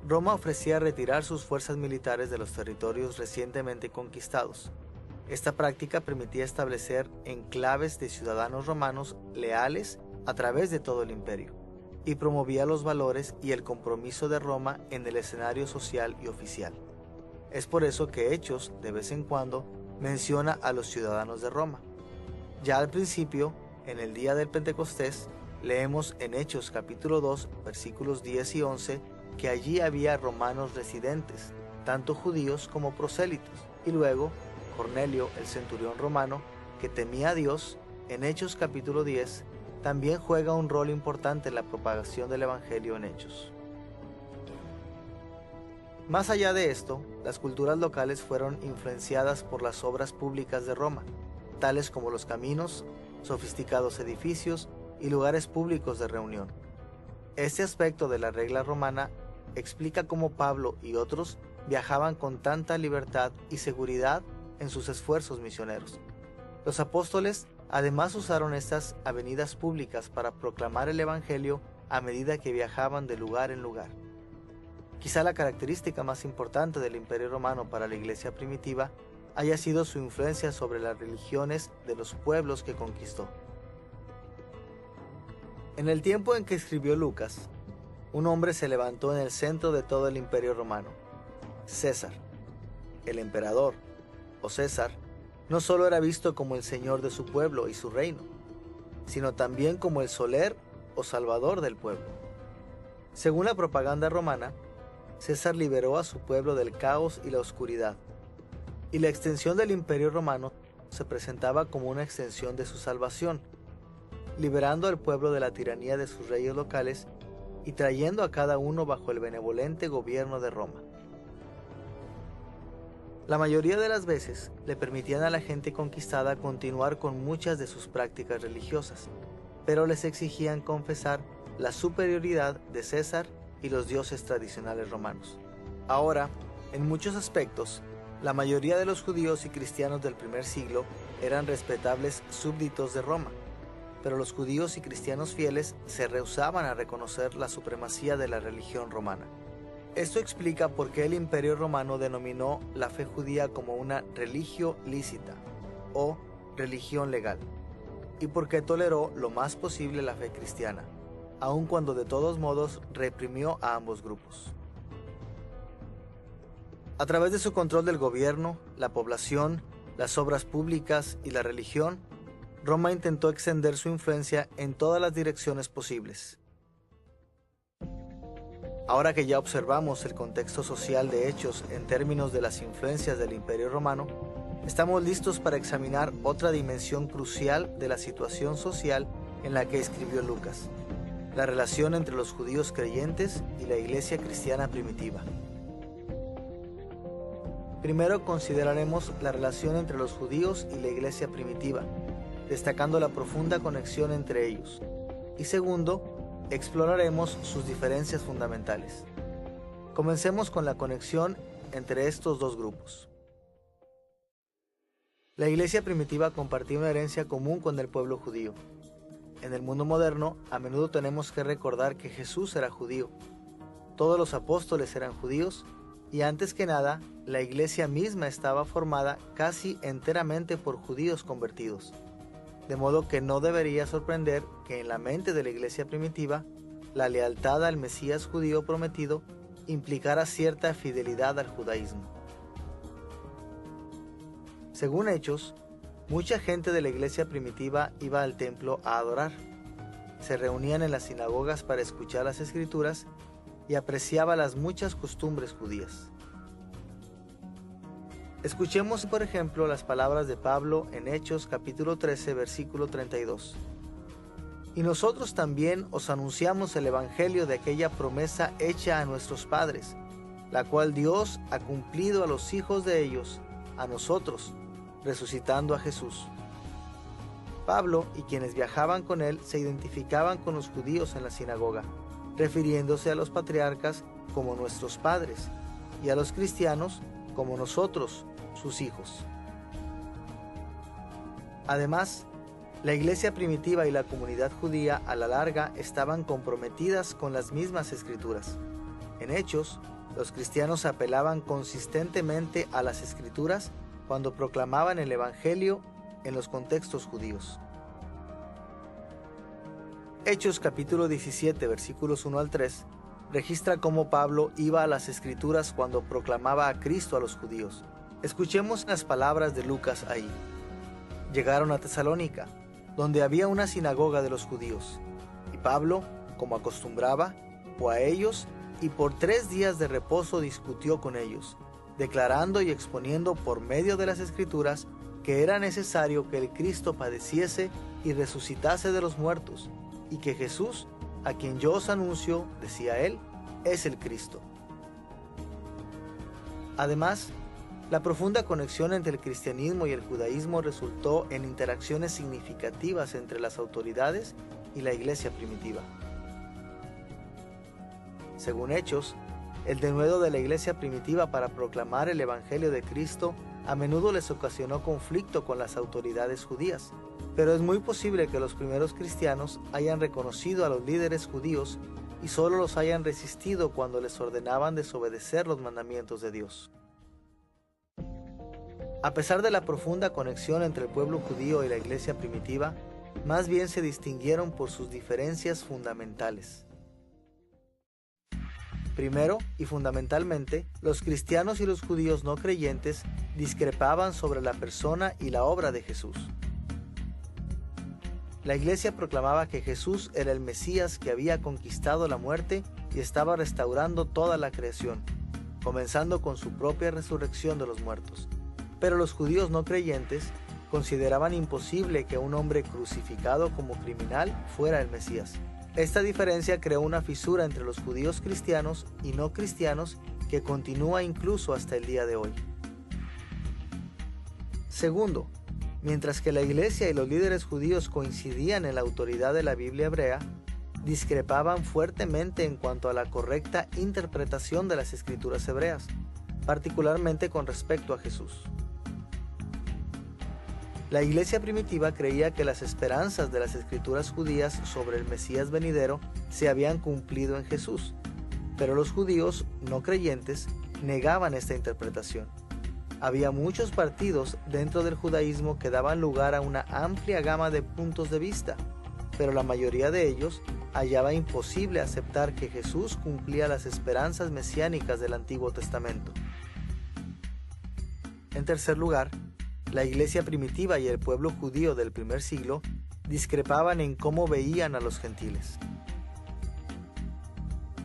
Roma ofrecía retirar sus fuerzas militares de los territorios recientemente conquistados. Esta práctica permitía establecer enclaves de ciudadanos romanos leales a través de todo el imperio, y promovía los valores y el compromiso de Roma en el escenario social y oficial. Es por eso que Hechos, de vez en cuando, menciona a los ciudadanos de Roma. Ya al principio, en el día del Pentecostés, leemos en Hechos capítulo 2, versículos 10 y 11, que allí había romanos residentes, tanto judíos como prosélitos, y luego Cornelio, el centurión romano, que temía a Dios, en Hechos capítulo 10, también juega un rol importante en la propagación del Evangelio en Hechos. Más allá de esto, las culturas locales fueron influenciadas por las obras públicas de Roma, tales como los caminos, sofisticados edificios y lugares públicos de reunión. Este aspecto de la regla romana explica cómo Pablo y otros viajaban con tanta libertad y seguridad en sus esfuerzos misioneros. Los apóstoles además usaron estas avenidas públicas para proclamar el Evangelio a medida que viajaban de lugar en lugar. Quizá la característica más importante del Imperio Romano para la Iglesia primitiva haya sido su influencia sobre las religiones de los pueblos que conquistó. En el tiempo en que escribió Lucas, un hombre se levantó en el centro de todo el Imperio Romano, César. El emperador, o César, no solo era visto como el señor de su pueblo y su reino, sino también como el soler o salvador del pueblo. Según la propaganda romana, César liberó a su pueblo del caos y la oscuridad, y la extensión del Imperio Romano se presentaba como una extensión de su salvación, liberando al pueblo de la tiranía de sus reyes locales y trayendo a cada uno bajo el benevolente gobierno de Roma. La mayoría de las veces le permitían a la gente conquistada continuar con muchas de sus prácticas religiosas, pero les exigían confesar la superioridad de César y los dioses tradicionales romanos. Ahora, en muchos aspectos, la mayoría de los judíos y cristianos del primer siglo eran respetables súbditos de Roma, pero los judíos y cristianos fieles se rehusaban a reconocer la supremacía de la religión romana. Esto explica por qué el Imperio Romano denominó la fe judía como una religio lícita o religión legal, y por qué toleró lo más posible la fe cristiana, aun cuando de todos modos reprimió a ambos grupos. A través de su control del gobierno, la población, las obras públicas y la religión, Roma intentó extender su influencia en todas las direcciones posibles. Ahora que ya observamos el contexto social de Hechos en términos de las influencias del Imperio Romano, estamos listos para examinar otra dimensión crucial de la situación social en la que escribió Lucas: la relación entre los judíos creyentes y la iglesia cristiana primitiva. Primero consideraremos la relación entre los judíos y la iglesia primitiva, destacando la profunda conexión entre ellos. Y segundo, exploraremos sus diferencias fundamentales. Comencemos con la conexión entre estos dos grupos. La iglesia primitiva compartía una herencia común con el pueblo judío. En el mundo moderno, a menudo tenemos que recordar que Jesús era judío. Todos los apóstoles eran judíos y antes que nada, la iglesia misma estaba formada casi enteramente por judíos convertidos. De modo que no debería sorprender que en la mente de la iglesia primitiva, la lealtad al Mesías judío prometido implicara cierta fidelidad al judaísmo. Según Hechos, mucha gente de la iglesia primitiva iba al templo a adorar. Se reunían en las sinagogas para escuchar las escrituras y apreciaba las muchas costumbres judías. Escuchemos, por ejemplo, las palabras de Pablo en Hechos capítulo 13, versículo 32. Y nosotros también os anunciamos el evangelio de aquella promesa hecha a nuestros padres, la cual Dios ha cumplido a los hijos de ellos, a nosotros, resucitando a Jesús. Pablo y quienes viajaban con él se identificaban con los judíos en la sinagoga, refiriéndose a los patriarcas como nuestros padres, y a los cristianos como nosotros, sus hijos. Además, la iglesia primitiva y la comunidad judía a la larga estaban comprometidas con las mismas escrituras. En Hechos, los cristianos apelaban consistentemente a las escrituras cuando proclamaban el evangelio en los contextos judíos. Hechos capítulo 17 versículos 1 al 3 registra cómo Pablo iba a las escrituras cuando proclamaba a Cristo a los judíos. Escuchemos las palabras de Lucas ahí. Llegaron a Tesalónica, donde había una sinagoga de los judíos, y Pablo, como acostumbraba, fue a ellos y por 3 días de reposo discutió con ellos, declarando y exponiendo por medio de las escrituras que era necesario que el Cristo padeciese y resucitase de los muertos, y que Jesús, a quien yo os anuncio, decía él, es el Cristo. Además, la profunda conexión entre el cristianismo y el judaísmo resultó en interacciones significativas entre las autoridades y la iglesia primitiva. Según Hechos, el denuedo de la iglesia primitiva para proclamar el evangelio de Cristo a menudo les ocasionó conflicto con las autoridades judías, pero es muy posible que los primeros cristianos hayan reconocido a los líderes judíos y solo los hayan resistido cuando les ordenaban desobedecer los mandamientos de Dios. A pesar de la profunda conexión entre el pueblo judío y la iglesia primitiva, más bien se distinguieron por sus diferencias fundamentales. Primero y fundamentalmente, los cristianos y los judíos no creyentes discrepaban sobre la persona y la obra de Jesús. La iglesia proclamaba que Jesús era el Mesías que había conquistado la muerte y estaba restaurando toda la creación, comenzando con su propia resurrección de los muertos. Pero los judíos no creyentes consideraban imposible que un hombre crucificado como criminal fuera el Mesías. Esta diferencia creó una fisura entre los judíos cristianos y no cristianos que continúa incluso hasta el día de hoy. Segundo, mientras que la iglesia y los líderes judíos coincidían en la autoridad de la Biblia hebrea, discrepaban fuertemente en cuanto a la correcta interpretación de las escrituras hebreas, particularmente con respecto a Jesús. La iglesia primitiva creía que las esperanzas de las escrituras judías sobre el Mesías venidero se habían cumplido en Jesús, pero los judíos no creyentes negaban esta interpretación. Había muchos partidos dentro del judaísmo que daban lugar a una amplia gama de puntos de vista, pero la mayoría de ellos hallaba imposible aceptar que Jesús cumplía las esperanzas mesiánicas del Antiguo Testamento. En tercer lugar, la iglesia primitiva y el pueblo judío del primer siglo discrepaban en cómo veían a los gentiles.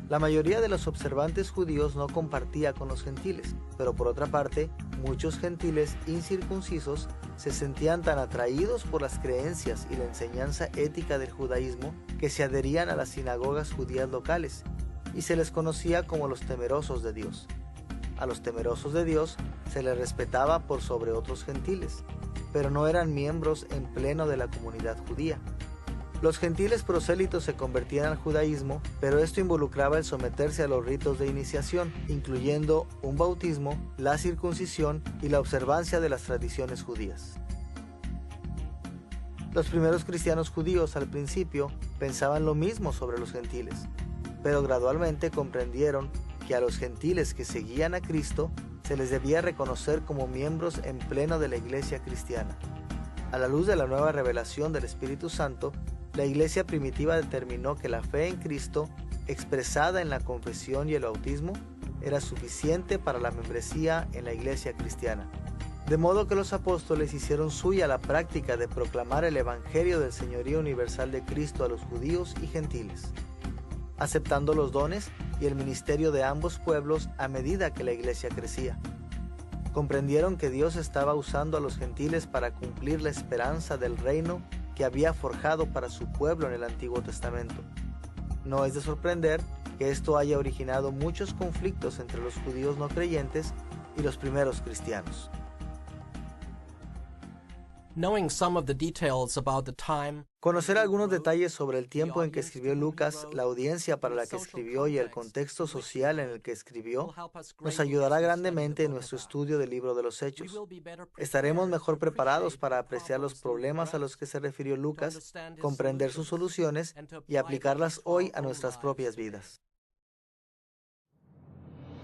La mayoría de los observantes judíos no compartía con los gentiles, pero por otra parte, muchos gentiles incircuncisos se sentían tan atraídos por las creencias y la enseñanza ética del judaísmo que se adherían a las sinagogas judías locales y se les conocía como los temerosos de Dios. A los temerosos de Dios se les respetaba por sobre otros gentiles, pero no eran miembros en pleno de la comunidad judía. Los gentiles prosélitos se convertían al judaísmo, pero esto involucraba el someterse a los ritos de iniciación, incluyendo un bautismo, la circuncisión y la observancia de las tradiciones judías. Los primeros cristianos judíos al principio pensaban lo mismo sobre los gentiles, pero gradualmente comprendieron que a los gentiles que seguían a Cristo se les debía reconocer como miembros en pleno de la iglesia cristiana. A la luz de la nueva revelación del Espíritu Santo, la iglesia primitiva determinó que la fe en Cristo, expresada en la confesión y el bautismo, era suficiente para la membresía en la iglesia cristiana. De modo que los apóstoles hicieron suya la práctica de proclamar el evangelio del señorío universal de Cristo a los judíos y gentiles, aceptando los dones y el ministerio de ambos pueblos a medida que la iglesia crecía. Comprendieron que Dios estaba usando a los gentiles para cumplir la esperanza del reino que había forjado para su pueblo en el Antiguo Testamento. No es de sorprender que esto haya originado muchos conflictos entre los judíos no creyentes y los primeros cristianos. Conocer algunos detalles sobre el tiempo en que escribió Lucas, la audiencia para la que escribió y el contexto social en el que escribió, nos ayudará grandemente en nuestro estudio del libro de los Hechos. Estaremos mejor preparados para apreciar los problemas a los que se refirió Lucas, comprender sus soluciones y aplicarlas hoy a nuestras propias vidas.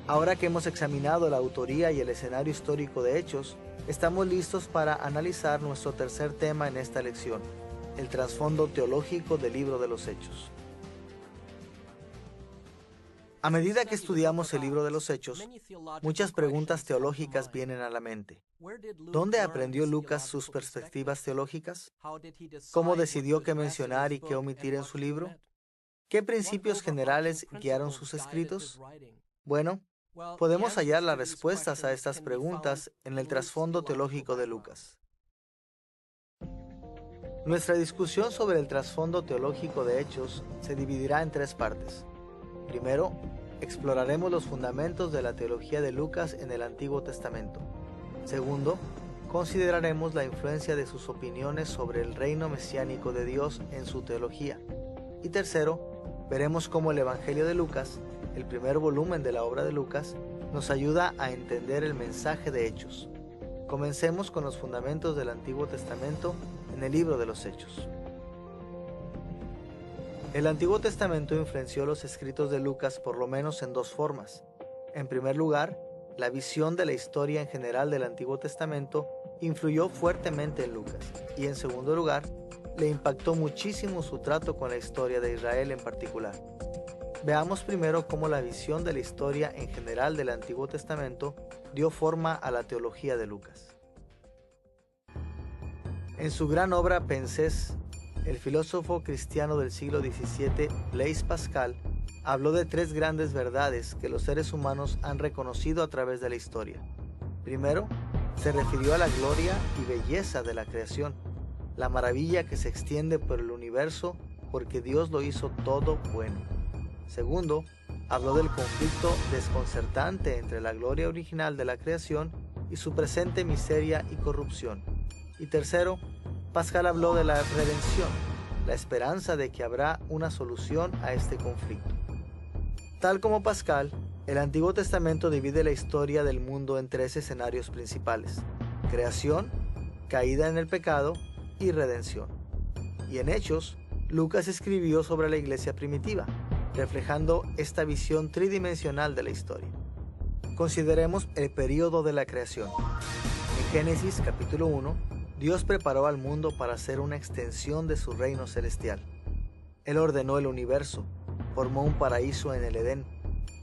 Ahora que hemos examinado la autoría y el escenario histórico de Hechos, estamos listos para analizar nuestro tercer tema en esta lección, el trasfondo teológico del libro de los Hechos. A medida que estudiamos el libro de los Hechos, muchas preguntas teológicas vienen a la mente. ¿Dónde aprendió Lucas sus perspectivas teológicas? ¿Cómo decidió qué mencionar y qué omitir en su libro? ¿Qué principios generales guiaron sus escritos? Bueno, podemos hallar las respuestas a estas preguntas en el trasfondo teológico de Lucas. Nuestra discusión sobre el trasfondo teológico de Hechos se dividirá en tres partes. Primero, exploraremos los fundamentos de la teología de Lucas en el Antiguo Testamento. Segundo, consideraremos la influencia de sus opiniones sobre el reino mesiánico de Dios en su teología. Y tercero, veremos cómo el Evangelio de Lucas, el primer volumen de la obra de Lucas, nos ayuda a entender el mensaje de Hechos. Comencemos con los fundamentos del Antiguo Testamento en el libro de los Hechos. El Antiguo Testamento influenció los escritos de Lucas por lo menos en dos formas. En primer lugar, la visión de la historia en general del Antiguo Testamento influyó fuertemente en Lucas, y en segundo lugar, le impactó muchísimo su trato con la historia de Israel en particular. Veamos primero cómo la visión de la historia en general del Antiguo Testamento dio forma a la teología de Lucas. En su gran obra Pensées, el filósofo cristiano del siglo XVII, Blaise Pascal, habló de tres grandes verdades que los seres humanos han reconocido a través de la historia. Primero, se refirió a la gloria y belleza de la creación, la maravilla que se extiende por el universo porque Dios lo hizo todo bueno. Segundo, habló del conflicto desconcertante entre la gloria original de la creación y su presente miseria y corrupción. Y tercero, Pascal habló de la redención, la esperanza de que habrá una solución a este conflicto. Tal como Pascal, el Antiguo Testamento divide la historia del mundo en tres escenarios principales: creación, caída en el pecado y redención. Y en Hechos, Lucas escribió sobre la iglesia primitiva, reflejando esta visión tridimensional de la historia. Consideremos el período de la creación. En Génesis capítulo 1, Dios preparó al mundo para ser una extensión de su reino celestial. Él ordenó el universo, formó un paraíso en el Edén,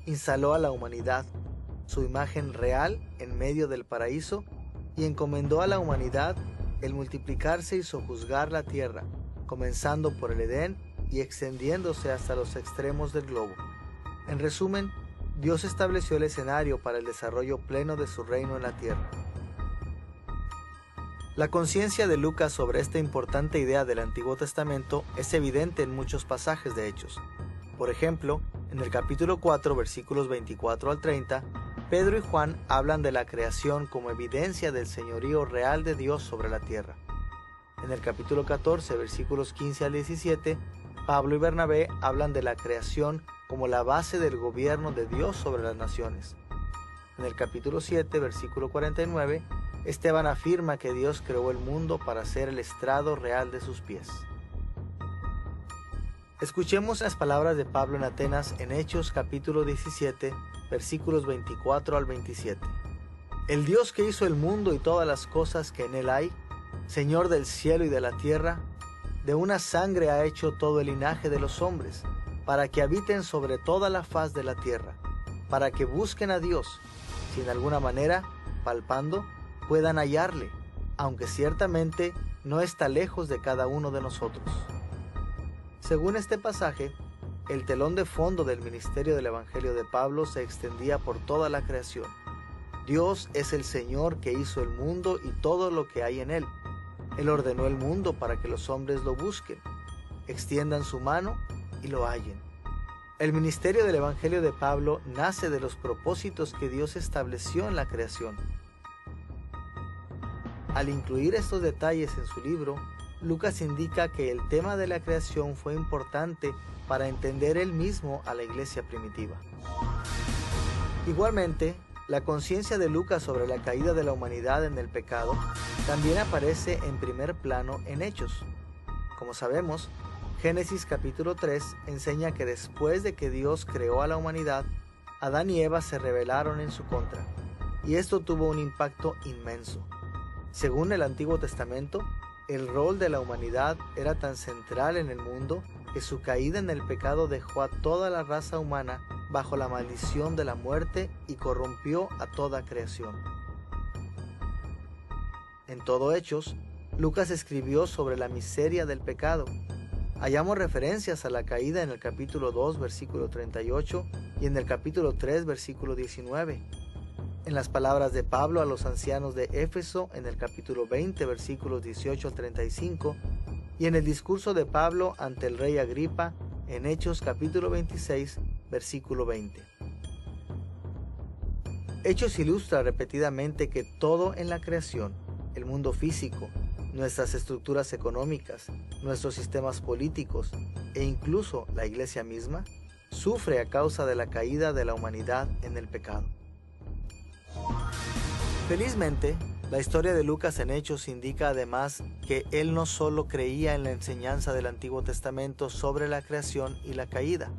instaló a la humanidad, su imagen real en medio del paraíso, y encomendó a la humanidad el multiplicarse y sojuzgar la tierra, comenzando por el Edén y extendiéndose hasta los extremos del globo. En resumen, Dios estableció el escenario para el desarrollo pleno de su reino en la tierra. La conciencia de Lucas sobre esta importante idea del Antiguo Testamento es evidente en muchos pasajes de Hechos. Por ejemplo, en el capítulo 4, versículos 24 al 30, Pedro y Juan hablan de la creación como evidencia del señorío real de Dios sobre la tierra. En el capítulo 14, versículos 15 al 17, Pablo y Bernabé hablan de la creación como la base del gobierno de Dios sobre las naciones. En el capítulo 7, versículo 49, Esteban afirma que Dios creó el mundo para ser el estrado real de sus pies. Escuchemos las palabras de Pablo en Atenas en Hechos capítulo 17, versículos 24 al 27. El Dios que hizo el mundo y todas las cosas que en él hay, Señor del cielo y de la tierra, de una sangre ha hecho todo el linaje de los hombres, para que habiten sobre toda la faz de la tierra, para que busquen a Dios, si en alguna manera, palpando, puedan hallarle, aunque ciertamente no está lejos de cada uno de nosotros. Según este pasaje, el telón de fondo del ministerio del Evangelio de Pablo se extendía por toda la creación. Dios es el Señor que hizo el mundo y todo lo que hay en él. Él ordenó el mundo para que los hombres lo busquen, extiendan su mano y lo hallen. El ministerio del Evangelio de Pablo nace de los propósitos que Dios estableció en la creación. Al incluir estos detalles en su libro, Lucas indica que el tema de la creación fue importante para entender él mismo a la iglesia primitiva. Igualmente, la conciencia de Lucas sobre la caída de la humanidad en el pecado también aparece en primer plano en Hechos. Como sabemos, Génesis capítulo 3 enseña que después de que Dios creó a la humanidad, Adán y Eva se rebelaron en su contra, y esto tuvo un impacto inmenso. Según el Antiguo Testamento, el rol de la humanidad era tan central en el mundo que su caída en el pecado dejó a toda la raza humana bajo la maldición de la muerte y corrompió a toda creación. En todo Hechos, Lucas escribió sobre la miseria del pecado. Hallamos referencias a la caída en el capítulo 2, versículo 38 y en el capítulo 3, versículo 19. En las palabras de Pablo a los ancianos de Éfeso en el capítulo 20, versículos 18 al 35, y en el discurso de Pablo ante el rey Agripa en Hechos capítulo 26, versículo 20. Hechos ilustra repetidamente que todo en la creación, el mundo físico, nuestras estructuras económicas, nuestros sistemas políticos e incluso la iglesia misma, sufre a causa de la caída de la humanidad en el pecado. Felizmente, la historia de Lucas en Hechos indica además que él no solo creía en la enseñanza del Antiguo Testamento sobre la creación y la caída,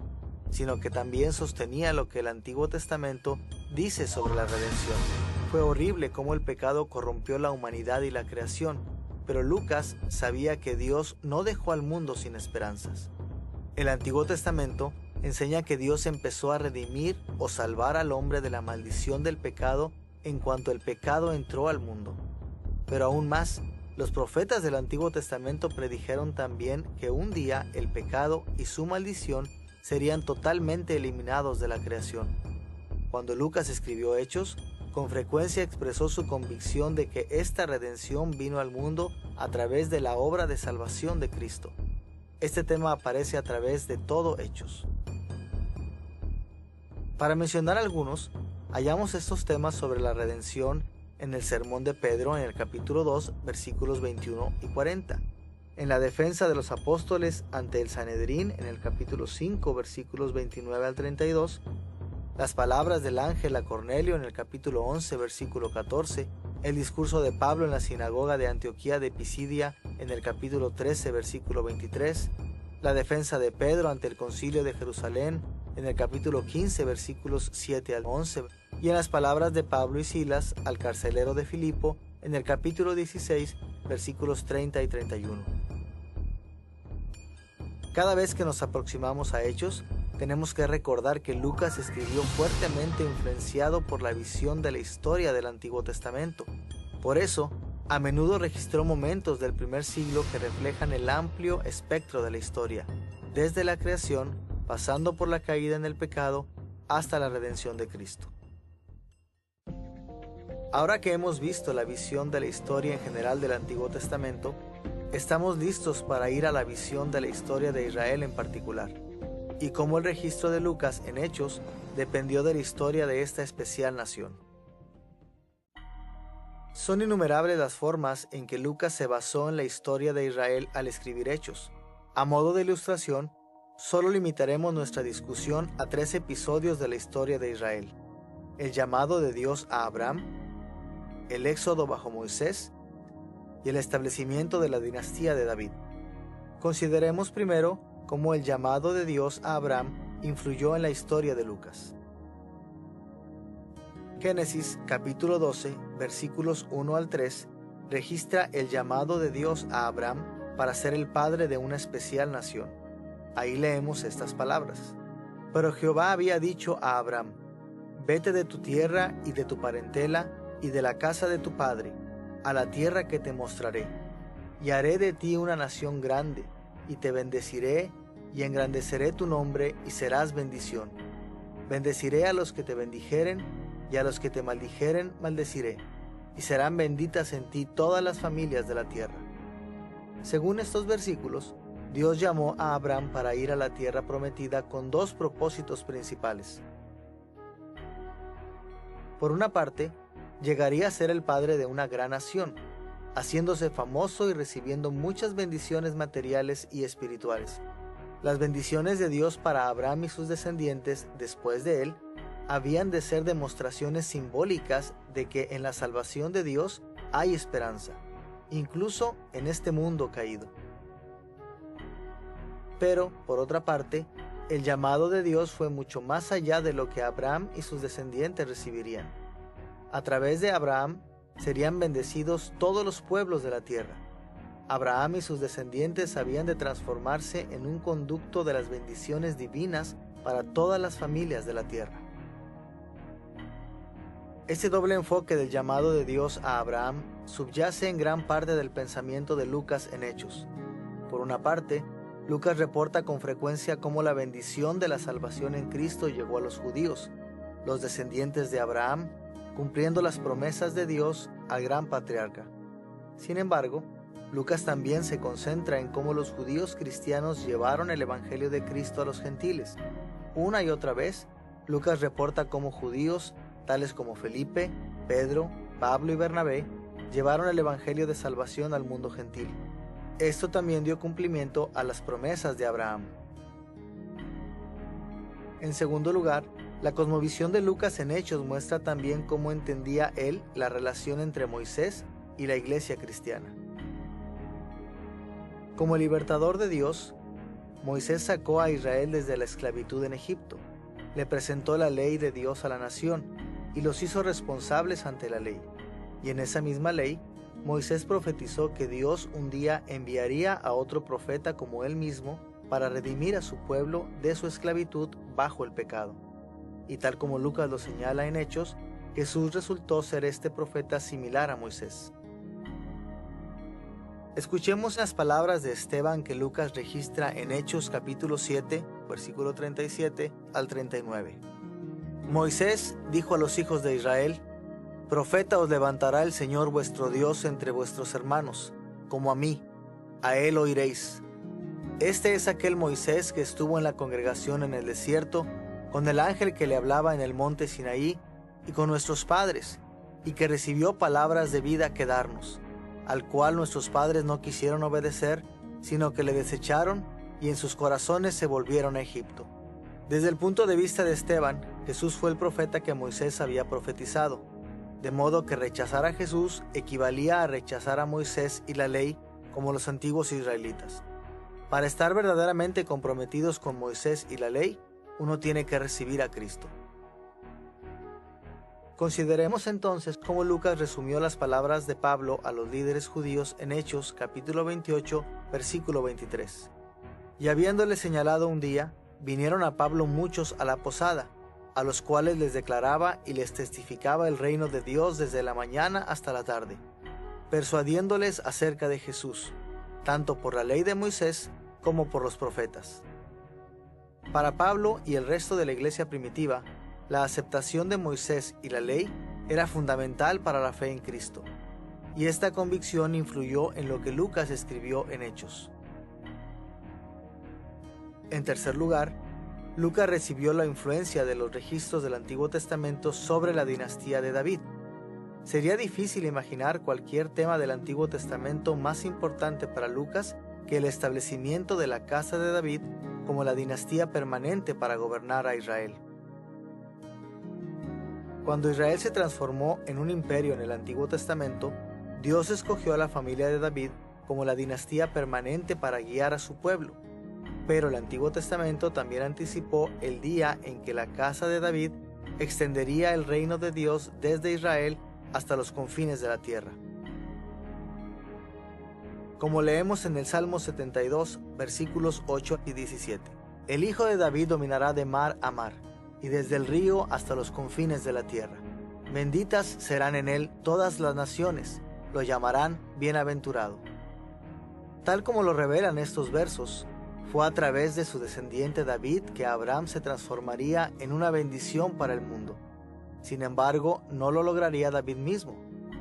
sino que también sostenía lo que el Antiguo Testamento dice sobre la redención. Fue horrible cómo el pecado corrompió la humanidad y la creación, pero Lucas sabía que Dios no dejó al mundo sin esperanzas. El Antiguo Testamento enseña que Dios empezó a redimir o salvar al hombre de la maldición del pecado en cuanto el pecado entró al mundo. Pero aún más, los profetas del Antiguo Testamento predijeron también que un día el pecado y su maldición serían totalmente eliminados de la creación. Cuando Lucas escribió Hechos, con frecuencia expresó su convicción de que esta redención vino al mundo a través de la obra de salvación de Cristo. Este tema aparece a través de todo Hechos. Para mencionar algunos, hallamos estos temas sobre la redención en el sermón de Pedro en el capítulo 2, versículos 21 y 40, en la defensa de los apóstoles ante el Sanedrín en el capítulo 5, versículos 29 al 32, las palabras del ángel a Cornelio en el capítulo 11, versículo 14, el discurso de Pablo en la sinagoga de Antioquía de Pisidia en el capítulo 13, versículo 23, la defensa de Pedro ante el concilio de Jerusalén en el capítulo 15, versículos 7 al 11, y en las palabras de Pablo y Silas al carcelero de Filipo en el capítulo 16, versículos 30 y 31. Cada vez que nos aproximamos a Hechos, tenemos que recordar que Lucas escribió fuertemente influenciado por la visión de la historia del Antiguo Testamento. Por eso, a menudo registró momentos del primer siglo que reflejan el amplio espectro de la historia, desde la creación, pasando por la caída en el pecado, hasta la redención de Cristo. Ahora que hemos visto la visión de la historia en general del Antiguo Testamento, estamos listos para ir a la visión de la historia de Israel en particular, y cómo el registro de Lucas en Hechos dependió de la historia de esta especial nación. Son innumerables las formas en que Lucas se basó en la historia de Israel al escribir Hechos. A modo de ilustración, solo limitaremos nuestra discusión a 3 episodios de la historia de Israel: el llamado de Dios a Abraham, el éxodo bajo Moisés y el establecimiento de la dinastía de David. Consideremos primero cómo el llamado de Dios a Abraham influyó en la historia de Lucas. Génesis capítulo 12, versículos 1 al 3, registra el llamado de Dios a Abraham para ser el padre de una especial nación. Ahí leemos estas palabras: Pero Jehová había dicho a Abraham: Vete de tu tierra y de tu parentela y de la casa de tu padre, a la tierra que te mostraré, y haré de ti una nación grande, y te bendeciré, y engrandeceré tu nombre, y serás bendición. Bendeciré a los que te bendijeren, y a los que te maldijeren maldeciré, y serán benditas en ti todas las familias de la tierra. Según estos versículos, Dios llamó a Abraham para ir a la tierra prometida con 2 propósitos principales. Por una parte, llegaría a ser el padre de una gran nación, haciéndose famoso y recibiendo muchas bendiciones materiales y espirituales. Las bendiciones de Dios para Abraham y sus descendientes después de él habían de ser demostraciones simbólicas de que en la salvación de Dios hay esperanza, incluso en este mundo caído. Pero, por otra parte, el llamado de Dios fue mucho más allá de lo que Abraham y sus descendientes recibirían. A través de Abraham serían bendecidos todos los pueblos de la tierra. Abraham y sus descendientes habían de transformarse en un conducto de las bendiciones divinas para todas las familias de la tierra. Este doble enfoque del llamado de Dios a Abraham subyace en gran parte del pensamiento de Lucas en Hechos. Por una parte, Lucas reporta con frecuencia cómo la bendición de la salvación en Cristo llegó a los judíos, los descendientes de Abraham, cumpliendo las promesas de Dios al gran patriarca. Sin embargo, Lucas también se concentra en cómo los judíos cristianos llevaron el evangelio de Cristo a los gentiles. Una y otra vez, Lucas reporta cómo judíos, tales como Felipe, Pedro, Pablo y Bernabé, llevaron el evangelio de salvación al mundo gentil. Esto también dio cumplimiento a las promesas de Abraham. En segundo lugar, la cosmovisión de Lucas en Hechos muestra también cómo entendía él la relación entre Moisés y la iglesia cristiana. Como libertador de Dios, Moisés sacó a Israel desde la esclavitud en Egipto, le presentó la ley de Dios a la nación y los hizo responsables ante la ley. Y en esa misma ley, Moisés profetizó que Dios un día enviaría a otro profeta como él mismo para redimir a su pueblo de su esclavitud bajo el pecado. Y tal como Lucas lo señala en Hechos, Jesús resultó ser este profeta similar a Moisés. Escuchemos las palabras de Esteban que Lucas registra en Hechos capítulo 7, versículo 37 al 39. Moisés dijo a los hijos de Israel: Profeta os levantará el Señor vuestro Dios entre vuestros hermanos, como a mí, a él oiréis. Este es aquel Moisés que estuvo en la congregación en el desierto, con el ángel que le hablaba en el monte Sinaí, y con nuestros padres, y que recibió palabras de vida que darnos, al cual nuestros padres no quisieron obedecer, sino que le desecharon, y en sus corazones se volvieron a Egipto. Desde el punto de vista de Esteban, Jesús fue el profeta que Moisés había profetizado, de modo que rechazar a Jesús equivalía a rechazar a Moisés y la ley como los antiguos israelitas. Para estar verdaderamente comprometidos con Moisés y la ley, uno tiene que recibir a Cristo. Consideremos entonces cómo Lucas resumió las palabras de Pablo a los líderes judíos en Hechos capítulo 28, versículo 23. Y habiéndole señalado un día, vinieron a Pablo muchos a la posada, a los cuales les declaraba y les testificaba el reino de Dios desde la mañana hasta la tarde, persuadiéndoles acerca de Jesús, tanto por la ley de Moisés como por los profetas. Para Pablo y el resto de la iglesia primitiva, la aceptación de Moisés y la ley era fundamental para la fe en Cristo, y esta convicción influyó en lo que Lucas escribió en Hechos. En tercer lugar, Lucas recibió la influencia de los registros del Antiguo Testamento sobre la dinastía de David. Sería difícil imaginar cualquier tema del Antiguo Testamento más importante para Lucas que el establecimiento de la casa de David como la dinastía permanente para gobernar a Israel. Cuando Israel se transformó en un imperio en el Antiguo Testamento, Dios escogió a la familia de David como la dinastía permanente para guiar a su pueblo. Pero el Antiguo Testamento también anticipó el día en que la casa de David extendería el reino de Dios desde Israel hasta los confines de la tierra. Como leemos en el Salmo 72, versículos 8 y 17. El Hijo de David dominará de mar a mar, y desde el río hasta los confines de la tierra. Benditas serán en él todas las naciones, lo llamarán bienaventurado. Tal como lo revelan estos versos, fue a través de su descendiente David que Abraham se transformaría en una bendición para el mundo. Sin embargo, no lo lograría David mismo,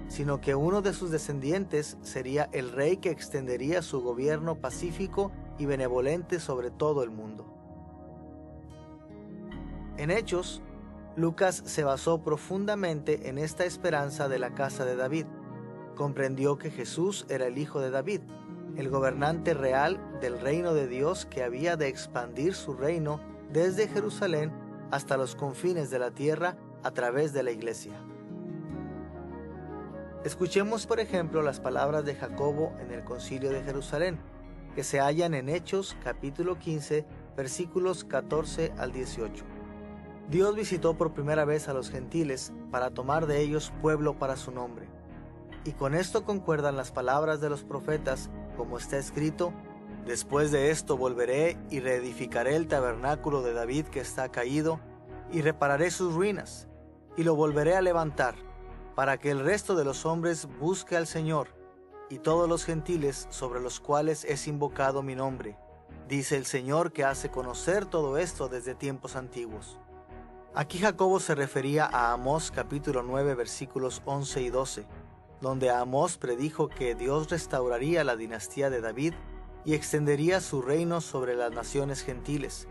sino que uno de sus descendientes sería el rey que extendería su gobierno pacífico y benevolente sobre todo el mundo. En Hechos, Lucas se basó profundamente en esta esperanza de la casa de David. comprendió que Jesús era el hijo de David, el gobernante real del reino de Dios que había de expandir su reino desde Jerusalén hasta los confines de la tierra a través de la iglesia. Escuchemos, por ejemplo, las palabras de Jacobo en el Concilio de Jerusalén, que se hallan en Hechos capítulo 15, versículos 14 al 18. Dios visitó por primera vez a los gentiles para tomar de ellos pueblo para su nombre. Y con esto concuerdan las palabras de los profetas, como está escrito: después de esto volveré y reedificaré el tabernáculo de David que está caído, y repararé sus ruinas, y lo volveré a levantar, para que el resto de los hombres busque al Señor, y todos los gentiles sobre los cuales es invocado mi nombre. Dice el Señor, que hace conocer todo esto desde tiempos antiguos. Aquí Jacobo se refería a Amós capítulo 9 versículos 11 y 12, donde Amós predijo que Dios restauraría la dinastía de David y extendería su reino sobre las naciones gentiles.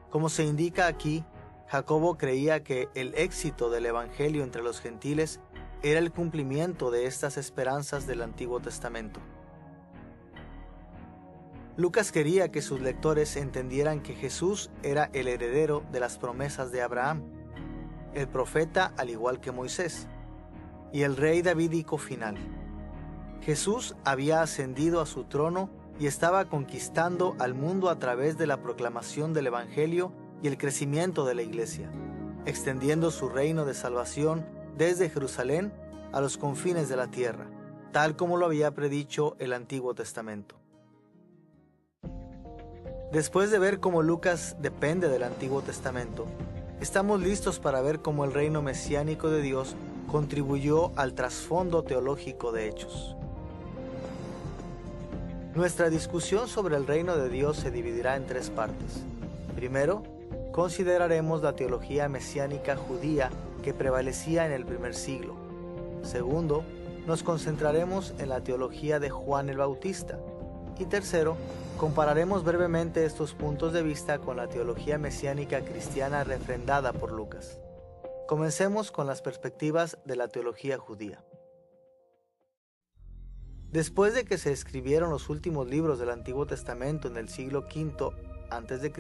Como se indica aquí, Jacobo creía que el éxito del evangelio entre los gentiles era el cumplimiento de estas esperanzas del Antiguo Testamento. Lucas quería que sus lectores entendieran que Jesús era el heredero de las promesas de Abraham, el profeta al igual que Moisés, y el rey davídico final. Jesús había ascendido a su trono y estaba conquistando al mundo a través de la proclamación del Evangelio y el crecimiento de la Iglesia, extendiendo su reino de salvación desde Jerusalén a los confines de la tierra, tal como lo había predicho el Antiguo Testamento. Después de ver cómo Lucas depende del Antiguo Testamento, estamos listos para ver cómo el reino mesiánico de Dios contribuyó al trasfondo teológico de Hechos. Nuestra discusión sobre el reino de Dios se dividirá en tres partes. Primero, consideraremos la teología mesiánica judía que prevalecía en el primer siglo. Segundo, nos concentraremos en la teología de Juan el Bautista. Y tercero, compararemos brevemente estos puntos de vista con la teología mesiánica cristiana refrendada por Lucas. Comencemos con las perspectivas de la teología judía. Después de que se escribieron los últimos libros del Antiguo Testamento en el siglo V a.C.,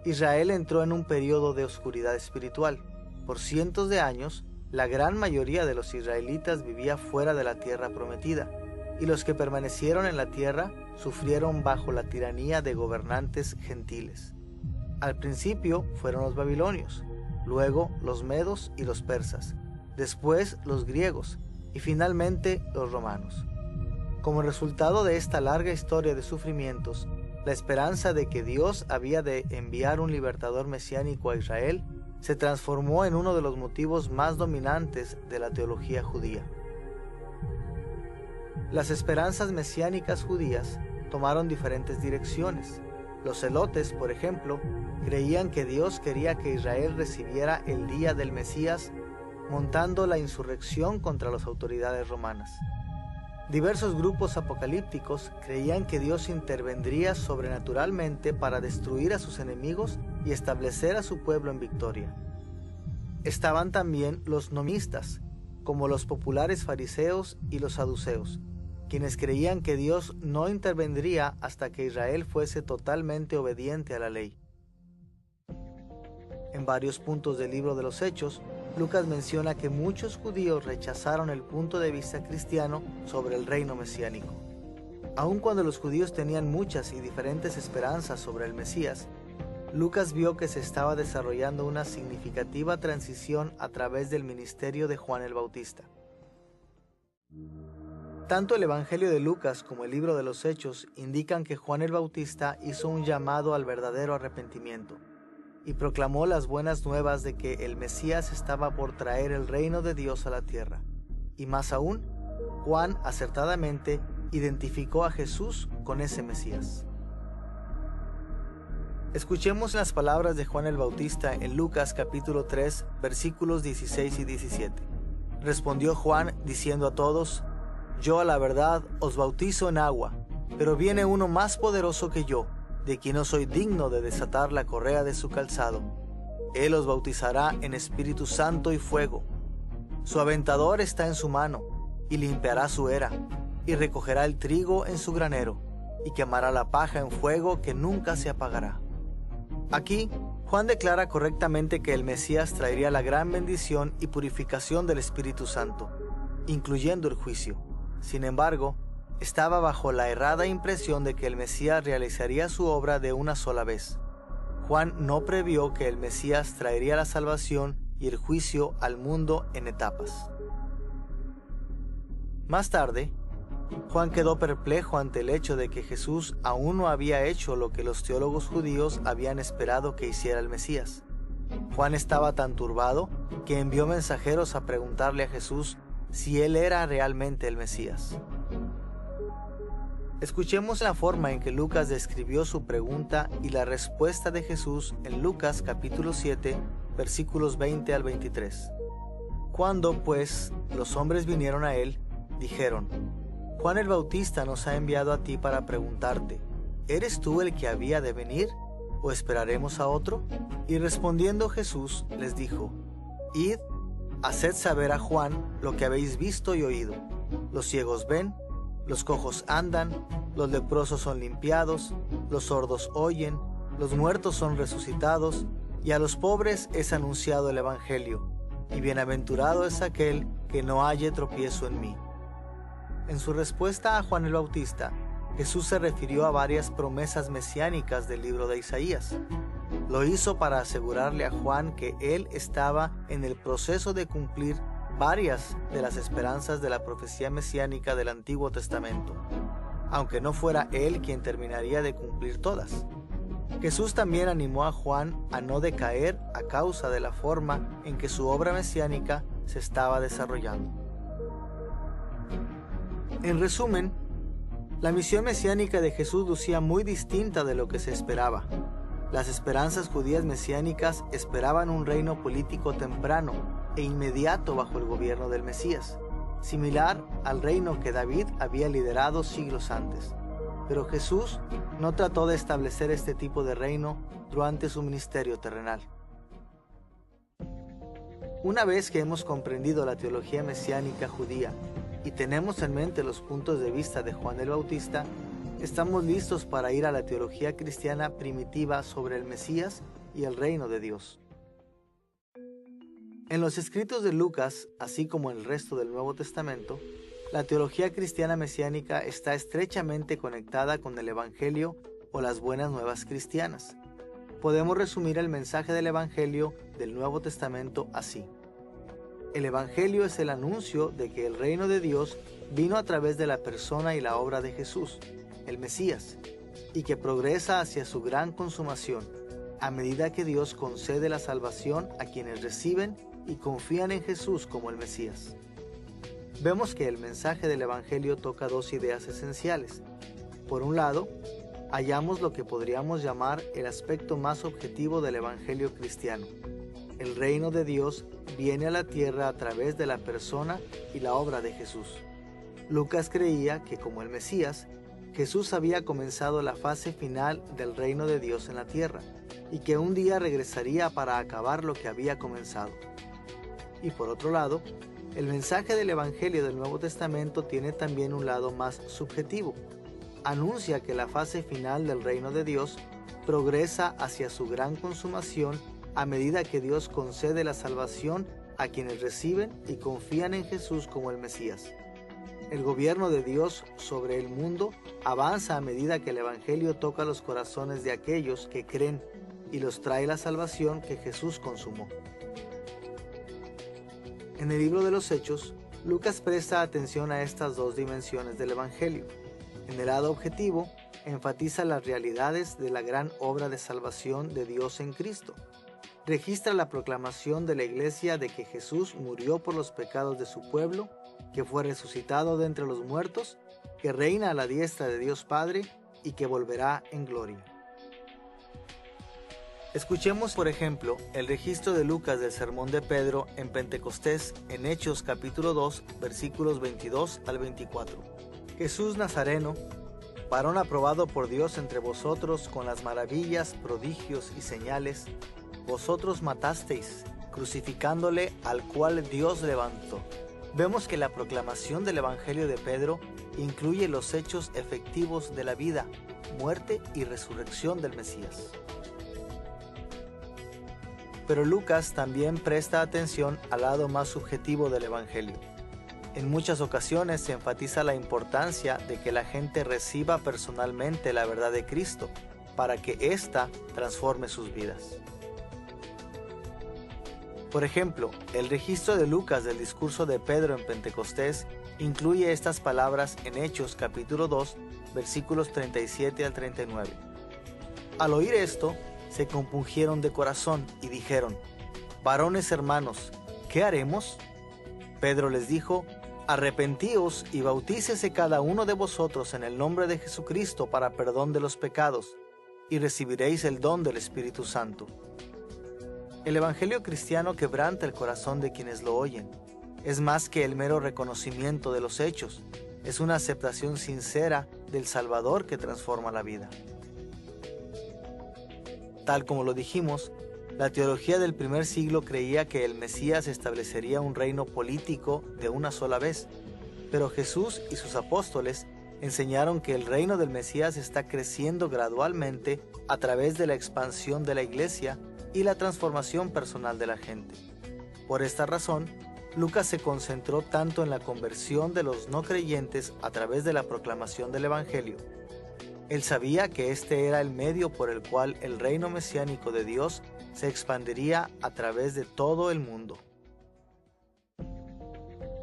Israel entró en un periodo de oscuridad espiritual. Por cientos de años, la gran mayoría de los israelitas vivía fuera de la tierra prometida, y los que permanecieron en la tierra sufrieron bajo la tiranía de gobernantes gentiles. Al principio fueron los babilonios, luego los medos y los persas, después los griegos y finalmente los romanos. Como resultado de esta larga historia de sufrimientos, la esperanza de que Dios había de enviar un libertador mesiánico a Israel se transformó en uno de los motivos más dominantes de la teología judía. Las esperanzas mesiánicas judías tomaron diferentes direcciones. Los celotes, por ejemplo, creían que Dios quería que Israel recibiera el día del Mesías, montando la insurrección contra las autoridades romanas. Diversos grupos apocalípticos creían que Dios intervendría sobrenaturalmente para destruir a sus enemigos y establecer a su pueblo en victoria. Estaban también los nomistas, como los populares fariseos y los saduceos, quienes creían que Dios no intervendría hasta que Israel fuese totalmente obediente a la ley. En varios puntos del libro de los Hechos, Lucas menciona que muchos judíos rechazaron el punto de vista cristiano sobre el reino mesiánico. Aun cuando los judíos tenían muchas y diferentes esperanzas sobre el Mesías, Lucas vio que se estaba desarrollando una significativa transición a través del ministerio de Juan el Bautista. Tanto el Evangelio de Lucas como el libro de los Hechos indican que Juan el Bautista hizo un llamado al verdadero arrepentimiento y proclamó las buenas nuevas de que el Mesías estaba por traer el reino de Dios a la tierra. Y más aún, Juan acertadamente identificó a Jesús con ese Mesías. Escuchemos las palabras de Juan el Bautista en Lucas capítulo 3, versículos 16 y 17. Respondió Juan diciendo a todos: Yo a la verdad os bautizo en agua, pero viene uno más poderoso que yo, de quien no soy digno de desatar la correa de su calzado. Él os bautizará en Espíritu Santo y fuego. Su aventador está en su mano, y limpiará su era, y recogerá el trigo en su granero, y quemará la paja en fuego que nunca se apagará. Aquí, Juan declara correctamente que el Mesías traería la gran bendición y purificación del Espíritu Santo, incluyendo el juicio. Sin embargo, estaba bajo la errada impresión de que el Mesías realizaría su obra de una sola vez. Juan no previó que el Mesías traería la salvación y el juicio al mundo en etapas. Más tarde, Juan quedó perplejo ante el hecho de que Jesús aún no había hecho lo que los teólogos judíos habían esperado que hiciera el Mesías. Juan estaba tan turbado que envió mensajeros a preguntarle a Jesús si él era realmente el Mesías. Escuchemos la forma en que Lucas describió su pregunta y la respuesta de Jesús en Lucas capítulo 7, versículos 20 al 23. Cuando, pues, los hombres vinieron a él, dijeron: Juan el Bautista nos ha enviado a ti para preguntarte, ¿eres tú el que había de venir, o esperaremos a otro? Y respondiendo Jesús les dijo: Id, haced saber a Juan lo que habéis visto y oído. Los ciegos ven, los cojos andan, los leprosos son limpiados, los sordos oyen, los muertos son resucitados, y a los pobres es anunciado el Evangelio, y bienaventurado es aquel que no halle tropiezo en mí. En su respuesta a Juan el Bautista, Jesús se refirió a varias promesas mesiánicas del libro de Isaías. Lo hizo para asegurarle a Juan que él estaba en el proceso de cumplir varias de las esperanzas de la profecía mesiánica del Antiguo Testamento, aunque no fuera él quien terminaría de cumplir todas. Jesús también animó a Juan a no decaer a causa de la forma en que su obra mesiánica se estaba desarrollando. En resumen, la misión mesiánica de Jesús lucía muy distinta de lo que se esperaba. Las esperanzas judías mesiánicas esperaban un reino político temprano e inmediato bajo el gobierno del Mesías, similar al reino que David había liderado siglos antes. Pero Jesús no trató de establecer este tipo de reino durante su ministerio terrenal. Una vez que hemos comprendido la teología mesiánica judía y tenemos en mente los puntos de vista de Juan el Bautista, estamos listos para ir a la teología cristiana primitiva sobre el Mesías y el reino de Dios. En los escritos de Lucas, así como en el resto del Nuevo Testamento, la teología cristiana mesiánica está estrechamente conectada con el Evangelio o las buenas nuevas cristianas. Podemos resumir el mensaje del Evangelio del Nuevo Testamento así: el Evangelio es el anuncio de que el reino de Dios vino a través de la persona y la obra de Jesús, el Mesías, y que progresa hacia su gran consumación, a medida que Dios concede la salvación a quienes reciben y confían en Jesús como el Mesías. Vemos que el mensaje del Evangelio toca dos ideas esenciales. Por un lado, hallamos lo que podríamos llamar el aspecto más objetivo del Evangelio cristiano. El reino de Dios viene a la tierra a través de la persona y la obra de Jesús. Lucas creía que, como el Mesías, Jesús había comenzado la fase final del reino de Dios en la tierra y que un día regresaría para acabar lo que había comenzado. Y por otro lado, el mensaje del Evangelio del Nuevo Testamento tiene también un lado más subjetivo. Anuncia que la fase final del reino de Dios progresa hacia su gran consumación a medida que Dios concede la salvación a quienes reciben y confían en Jesús como el Mesías. El gobierno de Dios sobre el mundo avanza a medida que el Evangelio toca los corazones de aquellos que creen y los trae la salvación que Jesús consumó. En el libro de los Hechos, Lucas presta atención a estas dos dimensiones del Evangelio. En el lado objetivo, enfatiza las realidades de la gran obra de salvación de Dios en Cristo. Registra la proclamación de la Iglesia de que Jesús murió por los pecados de su pueblo, que fue resucitado de entre los muertos, que reina a la diestra de Dios Padre y que volverá en gloria. Escuchemos, por ejemplo, el registro de Lucas del sermón de Pedro en Pentecostés en Hechos capítulo 2, versículos 22 al 24. Jesús Nazareno, varón aprobado por Dios entre vosotros con las maravillas, prodigios y señales, vosotros matasteis, crucificándole, al cual Dios levantó, vemos que la proclamación del Evangelio de Pedro incluye los hechos efectivos de la vida, muerte y resurrección del Mesías. Pero Lucas también presta atención al lado más subjetivo del Evangelio. En muchas ocasiones se enfatiza la importancia de que la gente reciba personalmente la verdad de Cristo para que ésta transforme sus vidas. Por ejemplo, el registro de Lucas del discurso de Pedro en Pentecostés incluye estas palabras en Hechos capítulo 2, versículos 37 al 39. Al oír esto, se compungieron de corazón y dijeron: «Varones hermanos, ¿qué haremos?» Pedro les dijo: «Arrepentíos y bautícese cada uno de vosotros en el nombre de Jesucristo para perdón de los pecados, y recibiréis el don del Espíritu Santo». El Evangelio cristiano quebranta el corazón de quienes lo oyen. Es más que el mero reconocimiento de los hechos. Es una aceptación sincera del Salvador que transforma la vida. Tal como lo dijimos, la teología del primer siglo creía que el Mesías establecería un reino político de una sola vez, pero Jesús y sus apóstoles enseñaron que el reino del Mesías está creciendo gradualmente a través de la expansión de la iglesia y la transformación personal de la gente. Por esta razón, Lucas se concentró tanto en la conversión de los no creyentes a través de la proclamación del Evangelio. Él sabía que este era el medio por el cual el reino mesiánico de Dios se expandiría a través de todo el mundo.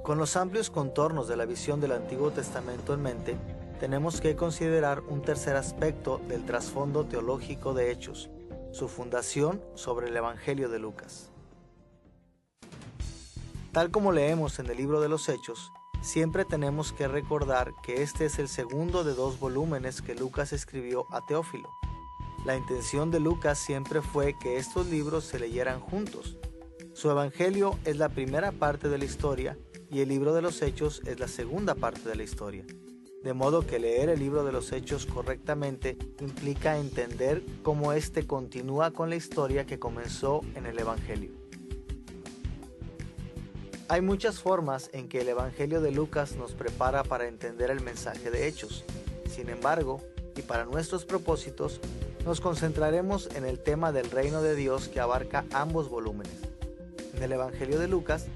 Con los amplios contornos de la visión del Antiguo Testamento en mente, tenemos que considerar un tercer aspecto del trasfondo teológico de Hechos, su fundación sobre el Evangelio de Lucas. Tal como leemos en el libro de los Hechos, siempre tenemos que recordar que este es el segundo de 2 volúmenes que Lucas escribió a Teófilo. La intención de Lucas siempre fue que estos libros se leyeran juntos. Su Evangelio es la primera parte de la historia y el libro de los Hechos es la segunda parte de la historia. De modo que leer el libro de los Hechos correctamente implica entender cómo éste continúa con la historia que comenzó en el Evangelio. Hay muchas formas en que el Evangelio de Lucas nos prepara para entender el mensaje de Hechos. Sin embargo, y para nuestros propósitos, nos concentraremos en el tema del reino de Dios que abarca ambos volúmenes. En el Evangelio de Lucas,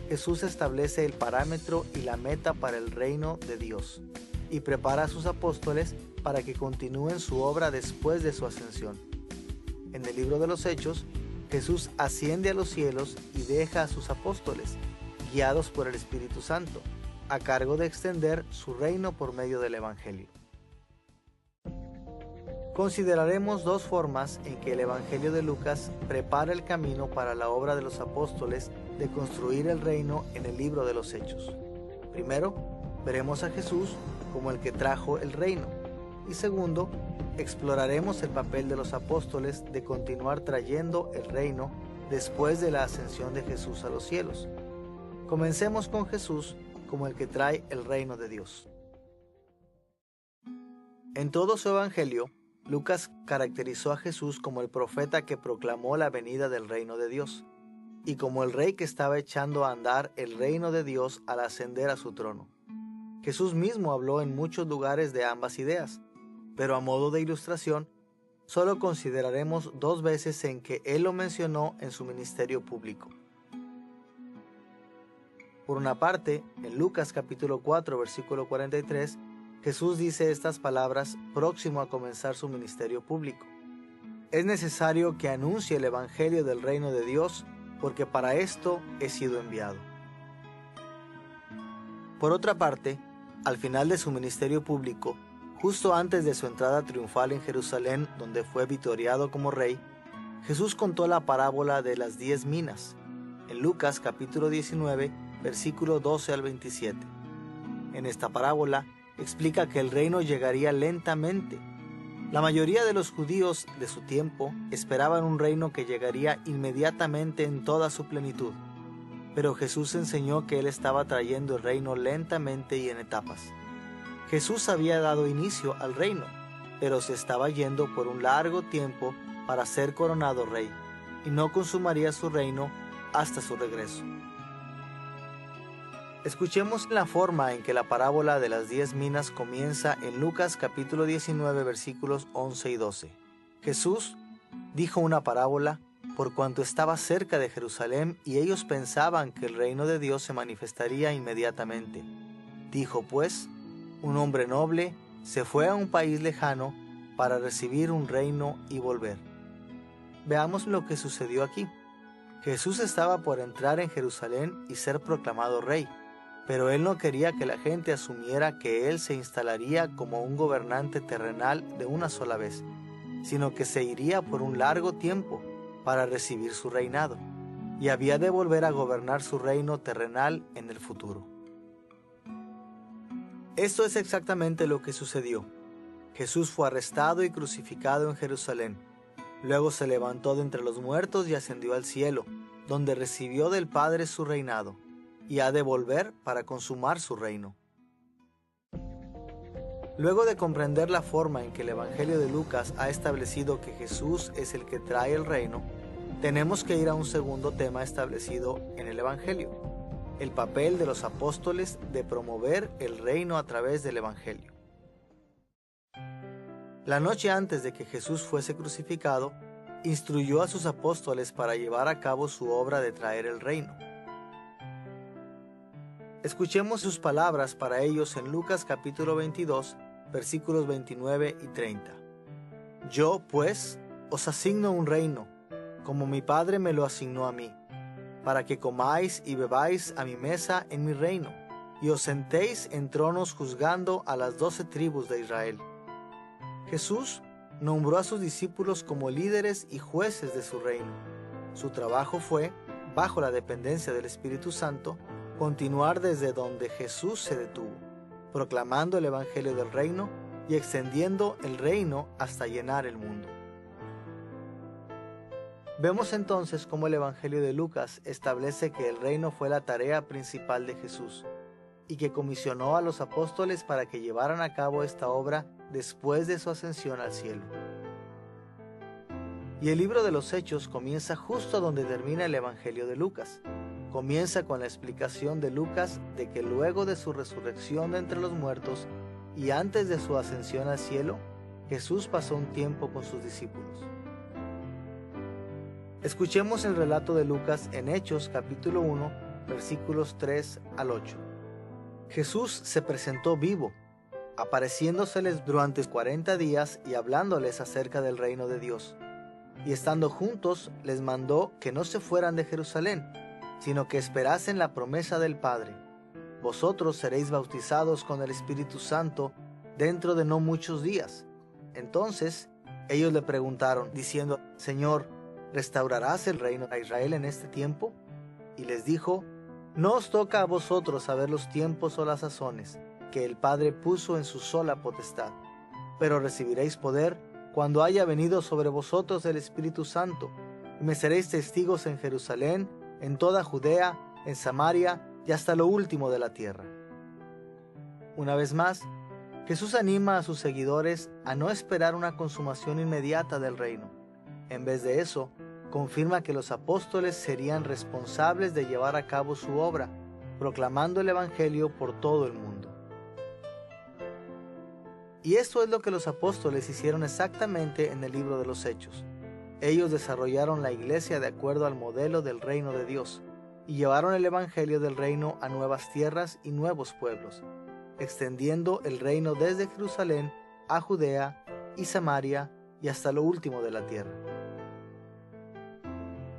Jesús establece el parámetro y la meta para el reino de Dios y prepara a sus apóstoles para que continúen su obra después de su ascensión. En el libro de los Hechos, Jesús asciende a los cielos y deja a sus apóstoles, guiados por el Espíritu Santo, a cargo de extender su reino por medio del Evangelio. Consideraremos 2 formas en que el Evangelio de Lucas prepara el camino para la obra de los apóstoles de construir el reino en el libro de los Hechos. Primero, veremos a Jesús como el que trajo el reino. Y segundo, exploraremos el papel de los apóstoles de continuar trayendo el reino después de la ascensión de Jesús a los cielos. Comencemos con Jesús como el que trae el reino de Dios. En todo su Evangelio, Lucas caracterizó a Jesús como el profeta que proclamó la venida del reino de Dios y como el rey que estaba echando a andar el reino de Dios al ascender a su trono. Jesús mismo habló en muchos lugares de ambas ideas, pero a modo de ilustración, solo consideraremos 2 veces en que Él lo mencionó en su ministerio público. Por una parte, en Lucas capítulo 4, versículo 43, Jesús dice estas palabras próximo a comenzar su ministerio público. Es necesario que anuncie el Evangelio del reino de Dios, porque para esto he sido enviado. Por otra parte, al final de su ministerio público, justo antes de su entrada triunfal en Jerusalén, donde fue vitoreado como rey, Jesús contó la parábola de las 10 minas, en Lucas capítulo 19, versículo 12 al 27. En esta parábola explica que el reino llegaría lentamente. La mayoría de los judíos de su tiempo esperaban un reino que llegaría inmediatamente en toda su plenitud. Pero Jesús enseñó que Él estaba trayendo el reino lentamente y en etapas. Jesús había dado inicio al reino, pero se estaba yendo por un largo tiempo para ser coronado rey, y no consumaría su reino hasta su regreso. Escuchemos la forma en que la parábola de las 10 minas comienza en Lucas capítulo 19 versículos 11 y 12. Jesús dijo una parábola por cuanto estaba cerca de Jerusalén y ellos pensaban que el reino de Dios se manifestaría inmediatamente. Dijo pues, un hombre noble se fue a un país lejano para recibir un reino y volver. Veamos lo que sucedió aquí. Jesús estaba por entrar en Jerusalén y ser proclamado rey, pero él no quería que la gente asumiera que él se instalaría como un gobernante terrenal de una sola vez, sino que se iría por un largo tiempo para recibir su reinado, y había de volver a gobernar su reino terrenal en el futuro. Esto es exactamente lo que sucedió. Jesús fue arrestado y crucificado en Jerusalén. Luego se levantó de entre los muertos y ascendió al cielo, donde recibió del Padre su reinado, y ha de volver para consumar su reino. Luego de comprender la forma en que el Evangelio de Lucas ha establecido que Jesús es el que trae el reino, tenemos que ir a un segundo tema establecido en el Evangelio: el papel de los apóstoles de promover el reino a través del Evangelio. La noche antes de que Jesús fuese crucificado, instruyó a sus apóstoles para llevar a cabo su obra de traer el reino. Escuchemos sus palabras para ellos en Lucas capítulo 22, versículos 29 y 30. Yo, pues, os asigno un reino, como mi Padre me lo asignó a mí, para que comáis y bebáis a mi mesa en mi reino, y os sentéis en tronos juzgando a las 12 tribus de Israel. Jesús nombró a sus discípulos como líderes y jueces de su reino. Su trabajo fue, bajo la dependencia del Espíritu Santo, continuar desde donde Jesús se detuvo, proclamando el Evangelio del reino y extendiendo el reino hasta llenar el mundo. Vemos entonces cómo el Evangelio de Lucas establece que el reino fue la tarea principal de Jesús y que comisionó a los apóstoles para que llevaran a cabo esta obra después de su ascensión al cielo. Y el libro de los Hechos comienza justo donde termina el Evangelio de Lucas. Comienza con la explicación de Lucas de que luego de su resurrección de entre los muertos y antes de su ascensión al cielo, Jesús pasó un tiempo con sus discípulos. Escuchemos el relato de Lucas en Hechos capítulo 1, versículos 3 al 8. Jesús se presentó vivo, apareciéndoseles durante 40 días y hablándoles acerca del reino de Dios. Y estando juntos, les mandó que no se fueran de Jerusalén, sino que esperasen la promesa del Padre. Vosotros seréis bautizados con el Espíritu Santo dentro de no muchos días. Entonces ellos le preguntaron, diciendo, Señor, ¿restaurarás el reino a Israel en este tiempo? Y les dijo, no os toca a vosotros saber los tiempos o las sazones que el Padre puso en su sola potestad, pero recibiréis poder cuando haya venido sobre vosotros el Espíritu Santo, y me seréis testigos en Jerusalén, en toda Judea, en Samaria y hasta lo último de la tierra. Una vez más, Jesús anima a sus seguidores a no esperar una consumación inmediata del reino. En vez de eso, confirma que los apóstoles serían responsables de llevar a cabo su obra, proclamando el Evangelio por todo el mundo. Y esto es lo que los apóstoles hicieron exactamente en el libro de los Hechos. Ellos desarrollaron la iglesia de acuerdo al modelo del reino de Dios y llevaron el Evangelio del reino a nuevas tierras y nuevos pueblos, extendiendo el reino desde Jerusalén a Judea y Samaria y hasta lo último de la tierra.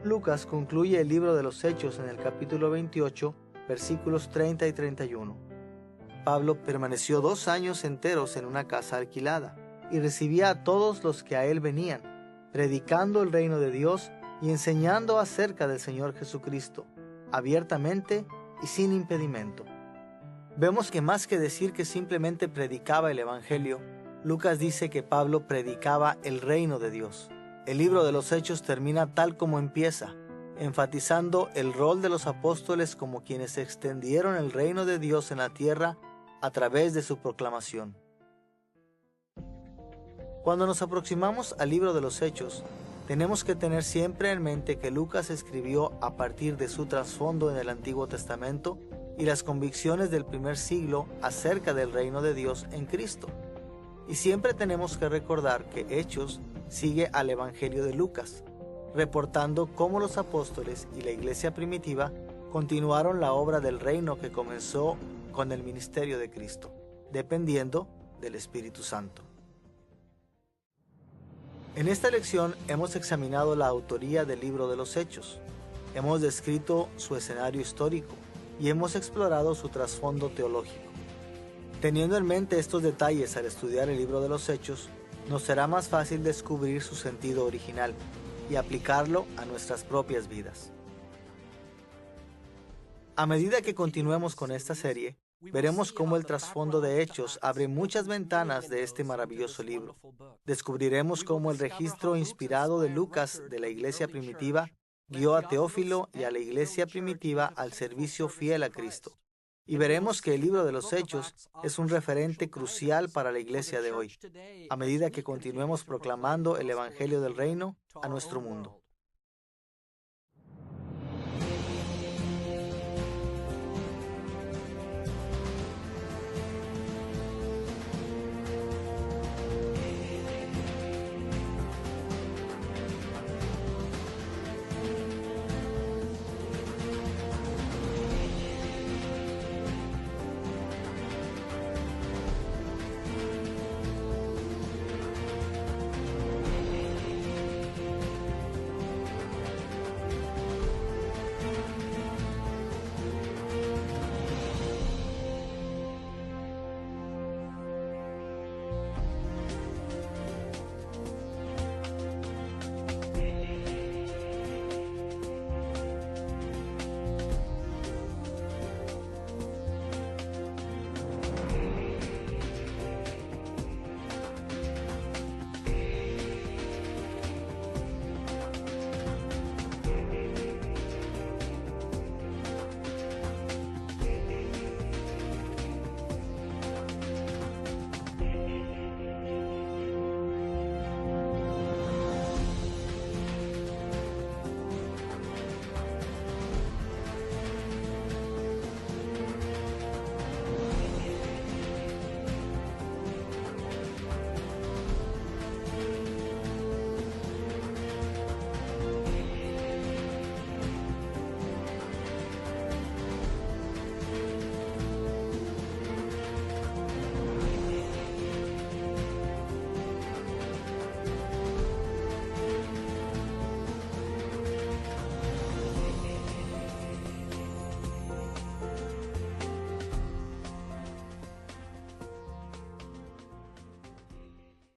Lucas concluye el libro de los Hechos en el capítulo 28, versículos 30 y 31. Pablo permaneció 2 años enteros en una casa alquilada y recibía a todos los que a él venían, predicando el reino de Dios y enseñando acerca del Señor Jesucristo, abiertamente y sin impedimento. Vemos que más que decir que simplemente predicaba el Evangelio, Lucas dice que Pablo predicaba el reino de Dios. El libro de los Hechos termina tal como empieza, enfatizando el rol de los apóstoles como quienes extendieron el reino de Dios en la tierra a través de su proclamación. Cuando nos aproximamos al libro de los Hechos, tenemos que tener siempre en mente que Lucas escribió a partir de su trasfondo en el Antiguo Testamento y las convicciones del primer siglo acerca del reino de Dios en Cristo. Y siempre tenemos que recordar que Hechos sigue al Evangelio de Lucas, reportando cómo los apóstoles y la iglesia primitiva continuaron la obra del reino que comenzó con el ministerio de Cristo, dependiendo del Espíritu Santo. En esta lección hemos examinado la autoría del libro de los Hechos, hemos descrito su escenario histórico y hemos explorado su trasfondo teológico. Teniendo en mente estos detalles al estudiar el libro de los Hechos, nos será más fácil descubrir su sentido original y aplicarlo a nuestras propias vidas. A medida que continuemos con esta serie, veremos cómo el trasfondo de Hechos abre muchas ventanas de este maravilloso libro. Descubriremos cómo el registro inspirado de Lucas de la iglesia primitiva guió a Teófilo y a la iglesia primitiva al servicio fiel a Cristo. Y veremos que el libro de los Hechos es un referente crucial para la iglesia de hoy, a medida que continuemos proclamando el Evangelio del Reino a nuestro mundo.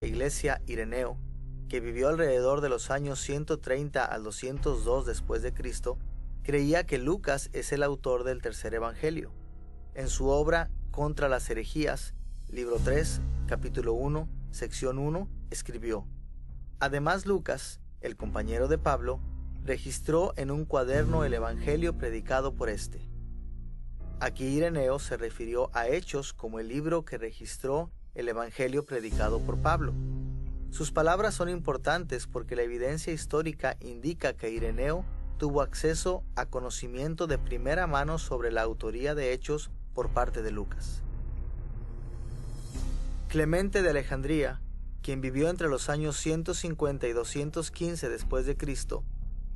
Iglesia Ireneo, que vivió alrededor de los años 130 al 202 después de Cristo, creía que Lucas es el autor del tercer evangelio. En su obra Contra las herejías, libro 3, capítulo 1, sección 1, escribió: Además Lucas, el compañero de Pablo, registró en un cuaderno el evangelio predicado por éste. Aquí Ireneo se refirió a Hechos como el libro que registró el evangelio predicado por Pablo. Sus palabras son importantes porque la evidencia histórica indica que Ireneo tuvo acceso a conocimiento de primera mano sobre la autoría de Hechos por parte de Lucas. Clemente de Alejandría, quien vivió entre los años 150 y 215 después de Cristo,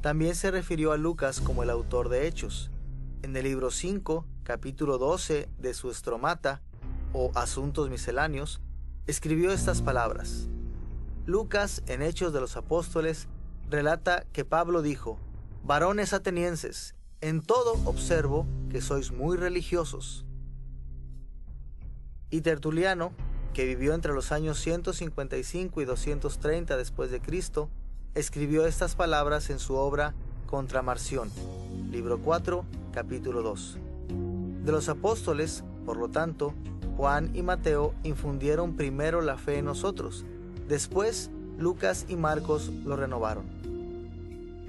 también se refirió a Lucas como el autor de Hechos. En el libro 5, capítulo 12 de su Estromata, o Asuntos Misceláneos, escribió estas palabras: Lucas, en Hechos de los Apóstoles, relata que Pablo dijo: Varones atenienses, en todo observo que sois muy religiosos. Y Tertuliano, que vivió entre los años 155 y 230 después de Cristo, escribió estas palabras en su obra Contra Marción, libro 4, capítulo 2. De los apóstoles, por lo tanto, Juan y Mateo infundieron primero la fe en nosotros, después Lucas y Marcos lo renovaron.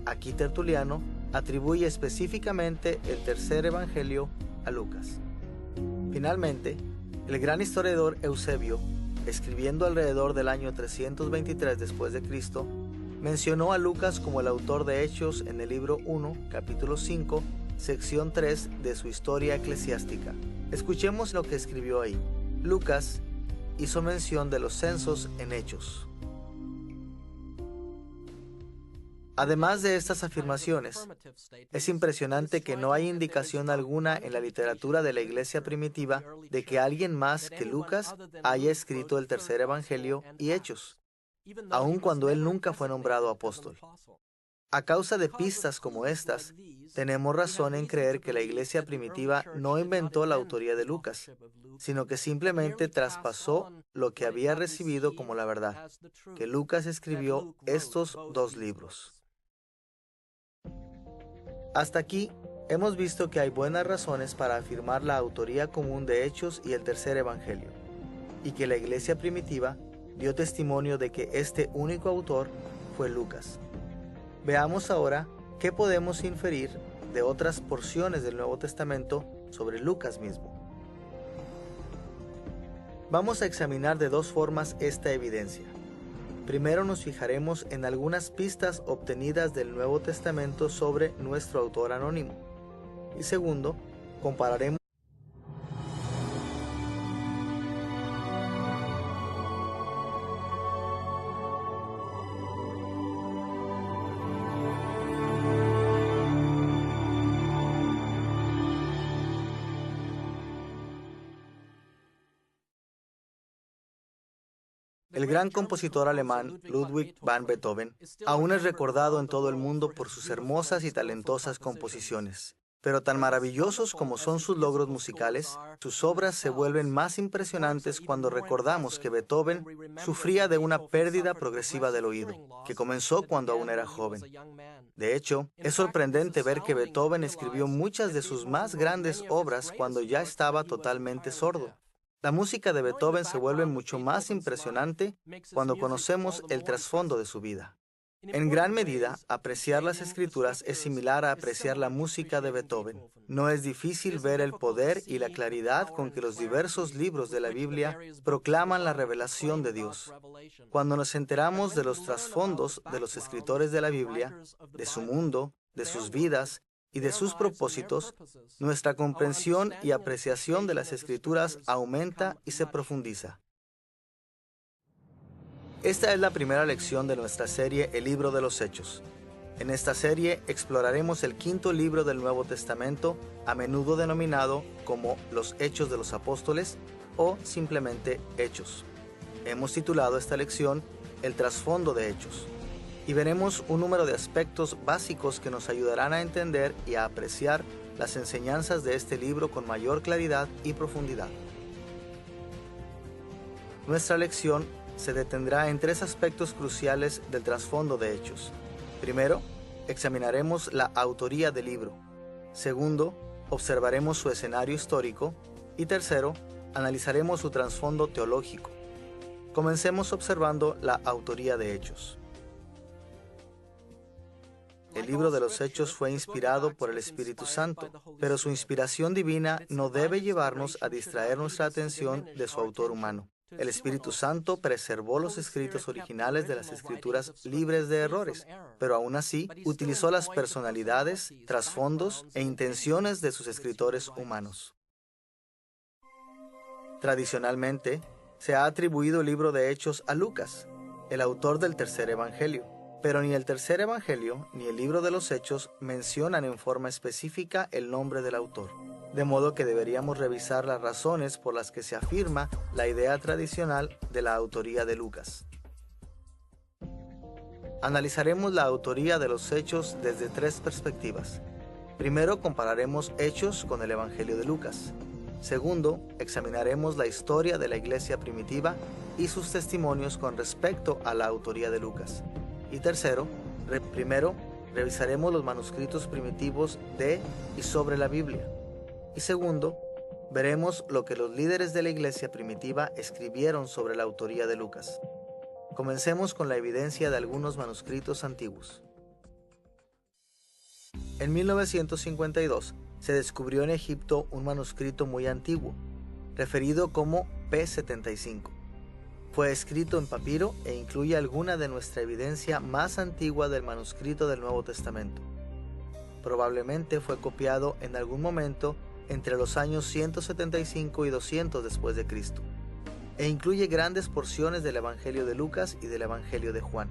Aquí Tertuliano atribuye específicamente el tercer evangelio a Lucas. Finalmente, el gran historiador Eusebio, escribiendo alrededor del año 323 después de Cristo, mencionó a Lucas como el autor de Hechos en el libro 1, capítulo 5, sección 3 de su historia eclesiástica. Escuchemos lo que escribió ahí. Lucas hizo mención de los censos en Hechos. Además de estas afirmaciones, es impresionante que no hay indicación alguna en la literatura de la iglesia primitiva de que alguien más que Lucas haya escrito el tercer evangelio y Hechos, aun cuando él nunca fue nombrado apóstol. A causa de pistas como estas, tenemos razón en creer que la iglesia primitiva no inventó la autoría de Lucas, sino que simplemente traspasó lo que había recibido como la verdad, que Lucas escribió estos dos libros. Hasta aquí, hemos visto que hay buenas razones para afirmar la autoría común de Hechos y el tercer evangelio, y que la iglesia primitiva dio testimonio de que este único autor fue Lucas. Veamos ahora qué podemos inferir de otras porciones del Nuevo Testamento sobre Lucas mismo. Vamos a examinar de dos formas esta evidencia. Primero nos fijaremos en algunas pistas obtenidas del Nuevo Testamento sobre nuestro autor anónimo. Y segundo, compararemos El gran compositor alemán Ludwig van Beethoven aún es recordado en todo el mundo por sus hermosas y talentosas composiciones. Pero tan maravillosos como son sus logros musicales, sus obras se vuelven más impresionantes cuando recordamos que Beethoven sufría de una pérdida progresiva del oído, que comenzó cuando aún era joven. De hecho, es sorprendente ver que Beethoven escribió muchas de sus más grandes obras cuando ya estaba totalmente sordo. La música de Beethoven se vuelve mucho más impresionante cuando conocemos el trasfondo de su vida. En gran medida, apreciar las escrituras es similar a apreciar la música de Beethoven. No es difícil ver el poder y la claridad con que los diversos libros de la Biblia proclaman la revelación de Dios. Cuando nos enteramos de los trasfondos de los escritores de la Biblia, de su mundo, de sus vidas y de sus propósitos, nuestra comprensión y apreciación de las Escrituras aumenta y se profundiza. Esta es la primera lección de nuestra serie El Libro de los Hechos. En esta serie exploraremos el quinto libro del Nuevo Testamento, a menudo denominado como los Hechos de los Apóstoles o simplemente Hechos. Hemos titulado esta lección El trasfondo de Hechos, y veremos un número de aspectos básicos que nos ayudarán a entender y a apreciar las enseñanzas de este libro con mayor claridad y profundidad. Nuestra lección se detendrá en tres aspectos cruciales del trasfondo de Hechos. Primero, examinaremos la autoría del libro. Segundo, observaremos su escenario histórico. Y tercero, analizaremos su trasfondo teológico. Comencemos observando la autoría de Hechos. El libro de los Hechos fue inspirado por el Espíritu Santo, pero su inspiración divina no debe llevarnos a distraer nuestra atención de su autor humano. El Espíritu Santo preservó los escritos originales de las Escrituras libres de errores, pero aún así utilizó las personalidades, trasfondos e intenciones de sus escritores humanos. Tradicionalmente, se ha atribuido el libro de Hechos a Lucas, el autor del tercer evangelio. Pero ni el tercer evangelio ni el libro de los Hechos mencionan en forma específica el nombre del autor, de modo que deberíamos revisar las razones por las que se afirma la idea tradicional de la autoría de Lucas. Analizaremos la autoría de los Hechos desde tres perspectivas. Primero, compararemos Hechos con el Evangelio de Lucas. Segundo, examinaremos la historia de la iglesia primitiva y sus testimonios con respecto a la autoría de Lucas. Y tercero, primero, revisaremos los manuscritos primitivos de y sobre la Biblia. Y segundo, veremos lo que los líderes de la iglesia primitiva escribieron sobre la autoría de Lucas. Comencemos con la evidencia de algunos manuscritos antiguos. En 1952 se descubrió en Egipto un manuscrito muy antiguo, referido como P75. Fue escrito en papiro e incluye alguna de nuestra evidencia más antigua del manuscrito del Nuevo Testamento. probablemente fue copiado en algún momento entre los años 175 y 200 después de Cristo, e incluye grandes porciones del Evangelio de Lucas y del Evangelio de Juan.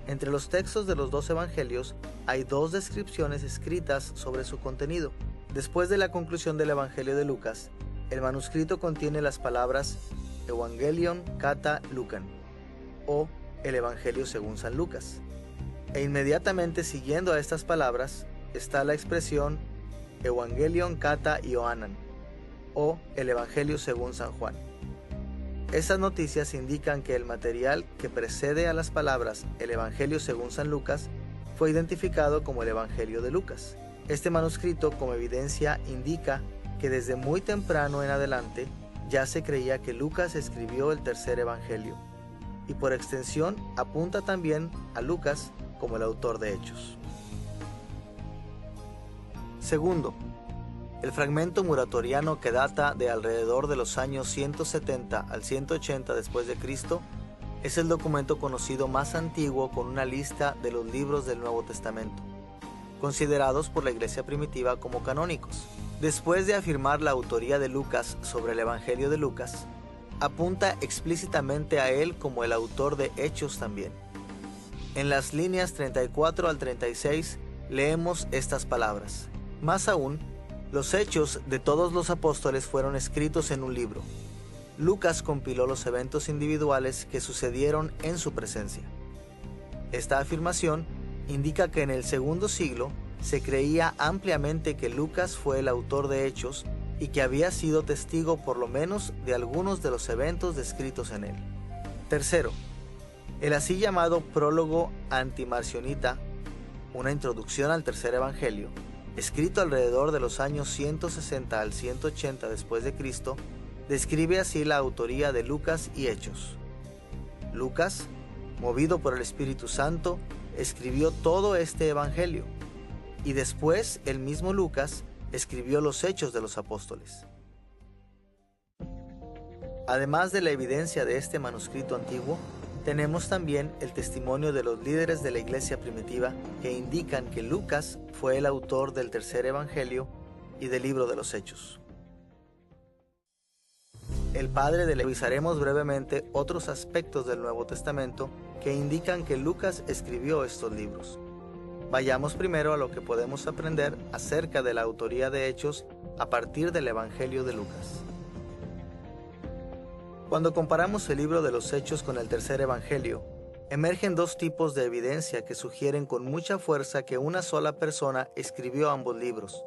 Entre los textos de los dos evangelios hay dos descripciones escritas sobre su contenido. Después de la conclusión del Evangelio de Lucas, el manuscrito contiene las palabras Evangelion kata Lucan, o el Evangelio según San Lucas. E inmediatamente siguiendo a estas palabras está la expresión Evangelion kata Ioannan, o el Evangelio según San Juan. Estas noticias indican que el material que precede a las palabras el Evangelio según San Lucas fue identificado como el Evangelio de Lucas. Este manuscrito, como evidencia, indica que desde muy temprano en adelante ya se creía que Lucas escribió el tercer Evangelio, y por extensión apunta también a Lucas como el autor de Hechos. Segundo, el fragmento muratoriano, que data de alrededor de los años 170 al 180 después de Cristo, es el documento conocido más antiguo con una lista de los libros del Nuevo Testamento, considerados por la Iglesia primitiva como canónicos. Después de afirmar la autoría de Lucas sobre el Evangelio de Lucas, apunta explícitamente a él como el autor de Hechos también. En las líneas 34 al 36 leemos estas palabras: más aún, los hechos de todos los apóstoles fueron escritos en un libro. Lucas compiló los eventos individuales que sucedieron en su presencia. Esta afirmación indica que en el segundo siglo se creía ampliamente que Lucas fue el autor de Hechos y que había sido testigo por lo menos de algunos de los eventos descritos en él. Tercero, el así llamado prólogo antimarcionita, una introducción al tercer evangelio, escrito alrededor de los años 160 al 180 después de Cristo, describe así la autoría de Lucas y Hechos. Lucas, movido por el Espíritu Santo, escribió todo este evangelio, y después el mismo Lucas escribió los Hechos de los Apóstoles. Además de la evidencia de este manuscrito antiguo, tenemos también el testimonio de los líderes de la iglesia primitiva que indican que Lucas fue el autor del tercer evangelio y del libro de los Hechos. El Padre revisaremos brevemente otros aspectos del Nuevo Testamento que indican que Lucas escribió estos libros. Vayamos primero a lo que podemos aprender acerca de la autoría de Hechos a partir del Evangelio de Lucas. Cuando comparamos el libro de los Hechos con el tercer evangelio, emergen dos tipos de evidencia que sugieren con mucha fuerza que una sola persona escribió ambos libros.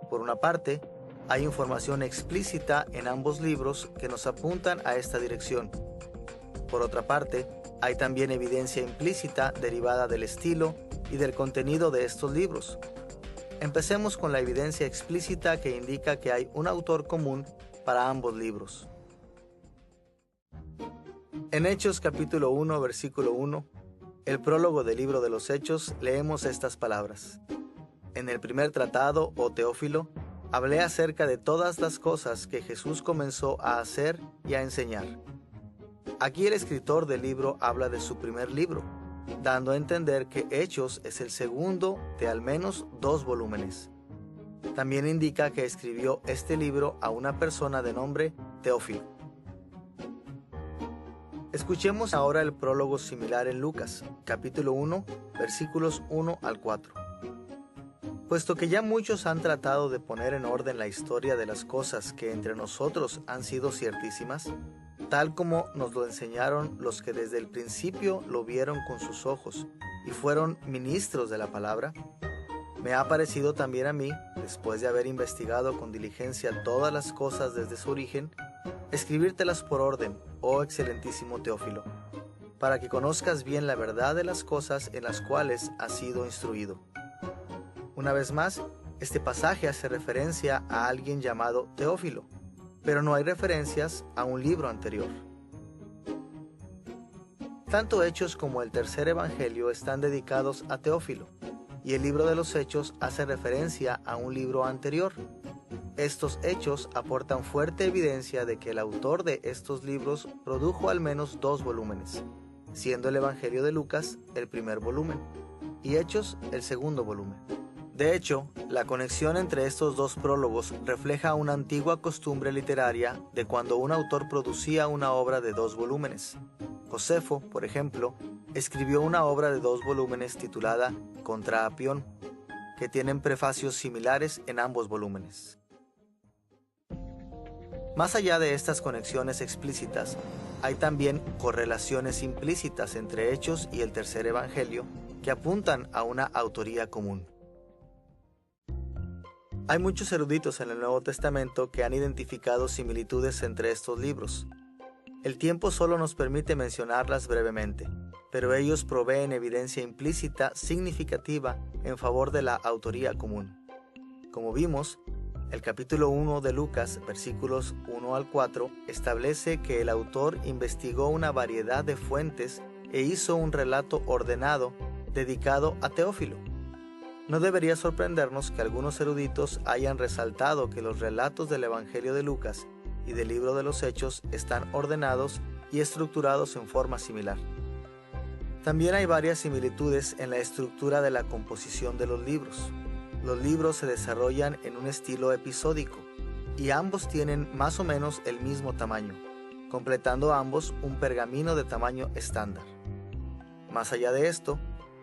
Por una parte, hay información explícita en ambos libros que nos apuntan a esta dirección. Por otra parte, hay también evidencia implícita derivada del estilo y del contenido de estos libros. Empecemos con la evidencia explícita que indica que hay un autor común para ambos libros. En Hechos capítulo 1, versículo 1, el prólogo del libro de los Hechos, leemos estas palabras: En el primer tratado, oh Teófilo, hablé acerca de todas las cosas que Jesús comenzó a hacer y a enseñar. Aquí el escritor del libro habla de su primer libro, dando a entender que Hechos es el segundo de al menos 2 volúmenes. También indica que escribió este libro a una persona de nombre Teófilo. Escuchemos ahora el prólogo similar en Lucas, capítulo 1, versículos 1 al 4. Puesto que ya muchos han tratado de poner en orden la historia de las cosas que entre nosotros han sido ciertísimas, tal como nos lo enseñaron los que desde el principio lo vieron con sus ojos y fueron ministros de la palabra, me ha parecido también a mí, después de haber investigado con diligencia todas las cosas desde su origen, escribírtelas por orden, oh excelentísimo Teófilo, para que conozcas bien la verdad de las cosas en las cuales has sido instruido. Una vez más, este pasaje hace referencia a alguien llamado Teófilo, pero no hay referencias a un libro anterior. Tanto Hechos como el tercer evangelio están dedicados a Teófilo, y el libro de los Hechos hace referencia a un libro anterior. Estos hechos aportan fuerte evidencia de que el autor de estos libros produjo al menos 2 volúmenes, siendo el Evangelio de Lucas el primer volumen y Hechos el segundo volumen. De hecho, la conexión entre estos dos prólogos refleja una antigua costumbre literaria de cuando un autor producía una obra de 2 volúmenes. Josefo, por ejemplo, escribió una obra de 2 volúmenes titulada Contra Apión, que tienen prefacios similares en ambos volúmenes. Más allá de estas conexiones explícitas, hay también correlaciones implícitas entre Hechos y el tercer Evangelio que apuntan a una autoría común. Hay muchos eruditos en el Nuevo Testamento que han identificado similitudes entre estos libros. El tiempo solo nos permite mencionarlas brevemente, pero ellos proveen evidencia implícita significativa en favor de la autoría común. Como vimos, el capítulo 1 de Lucas, versículos 1 al 4, establece que el autor investigó una variedad de fuentes e hizo un relato ordenado dedicado a Teófilo. No debería sorprendernos que algunos eruditos hayan resaltado que los relatos del Evangelio de Lucas y del libro de los Hechos están ordenados y estructurados en forma similar. También hay varias similitudes en la estructura de la composición de los libros. Los libros se desarrollan en un estilo episódico y ambos tienen más o menos el mismo tamaño, completando ambos un pergamino de tamaño estándar. Más allá de esto,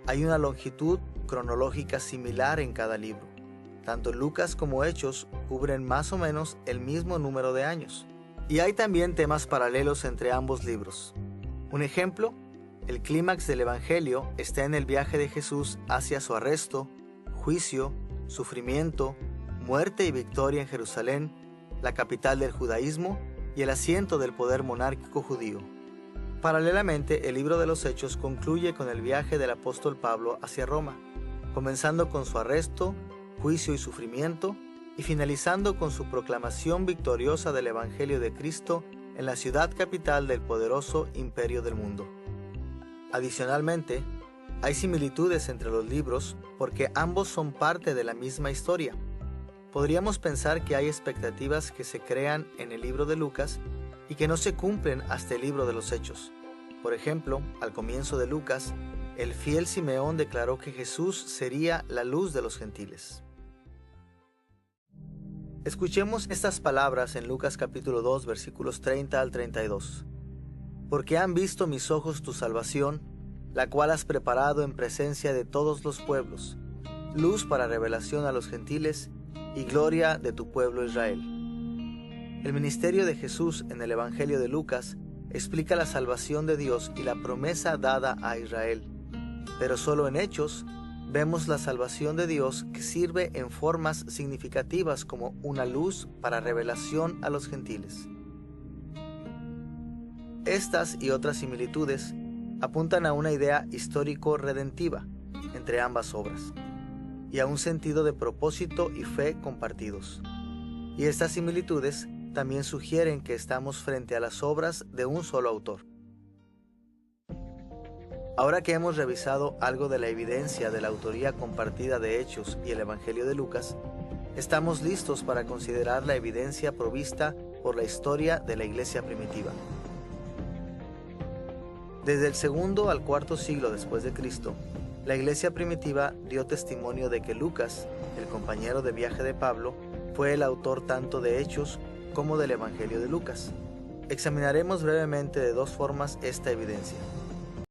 hay una longitud cronológica similar en cada libro. Tanto Lucas como Hechos cubren más o menos el mismo número de años. Y hay también temas paralelos entre ambos libros. Un ejemplo, el clímax del Evangelio está en el viaje de Jesús hacia su arresto, juicio, sufrimiento, muerte y victoria en Jerusalén, la capital del judaísmo y el asiento del poder monárquico judío. Paralelamente, el libro de los Hechos concluye con el viaje del apóstol Pablo hacia Roma, comenzando con su arresto, juicio y sufrimiento, y finalizando con su proclamación victoriosa del Evangelio de Cristo en la ciudad capital del poderoso imperio del mundo. Adicionalmente, hay similitudes entre los libros porque ambos son parte de la misma historia. Podríamos pensar que hay expectativas que se crean en el libro de Lucas y que no se cumplen hasta el libro de los Hechos. Por ejemplo, al comienzo de Lucas, el fiel Simeón declaró que Jesús sería la luz de los gentiles. Escuchemos estas palabras en Lucas capítulo 2, versículos 30 al 32. Porque han visto mis ojos tu salvación, la cual has preparado en presencia de todos los pueblos, luz para revelación a los gentiles y gloria de tu pueblo Israel. El ministerio de Jesús en el Evangelio de Lucas explica la salvación de Dios y la promesa dada a Israel, pero solo en Hechos vemos la salvación de Dios que sirve en formas significativas como una luz para revelación a los gentiles. Estas y otras similitudes apuntan a una idea histórico-redentiva entre ambas obras y a un sentido de propósito y fe compartidos. Y estas similitudes también sugieren que estamos frente a las obras de un solo autor. Ahora que hemos revisado algo de la evidencia de la autoría compartida de Hechos y el Evangelio de Lucas, estamos listos para considerar la evidencia provista por la historia de la iglesia primitiva. Desde el segundo al cuarto siglo después de Cristo, la iglesia primitiva dio testimonio de que Lucas, el compañero de viaje de Pablo, fue el autor tanto de Hechos como del Evangelio de Lucas. Examinaremos brevemente de 2 formas esta evidencia.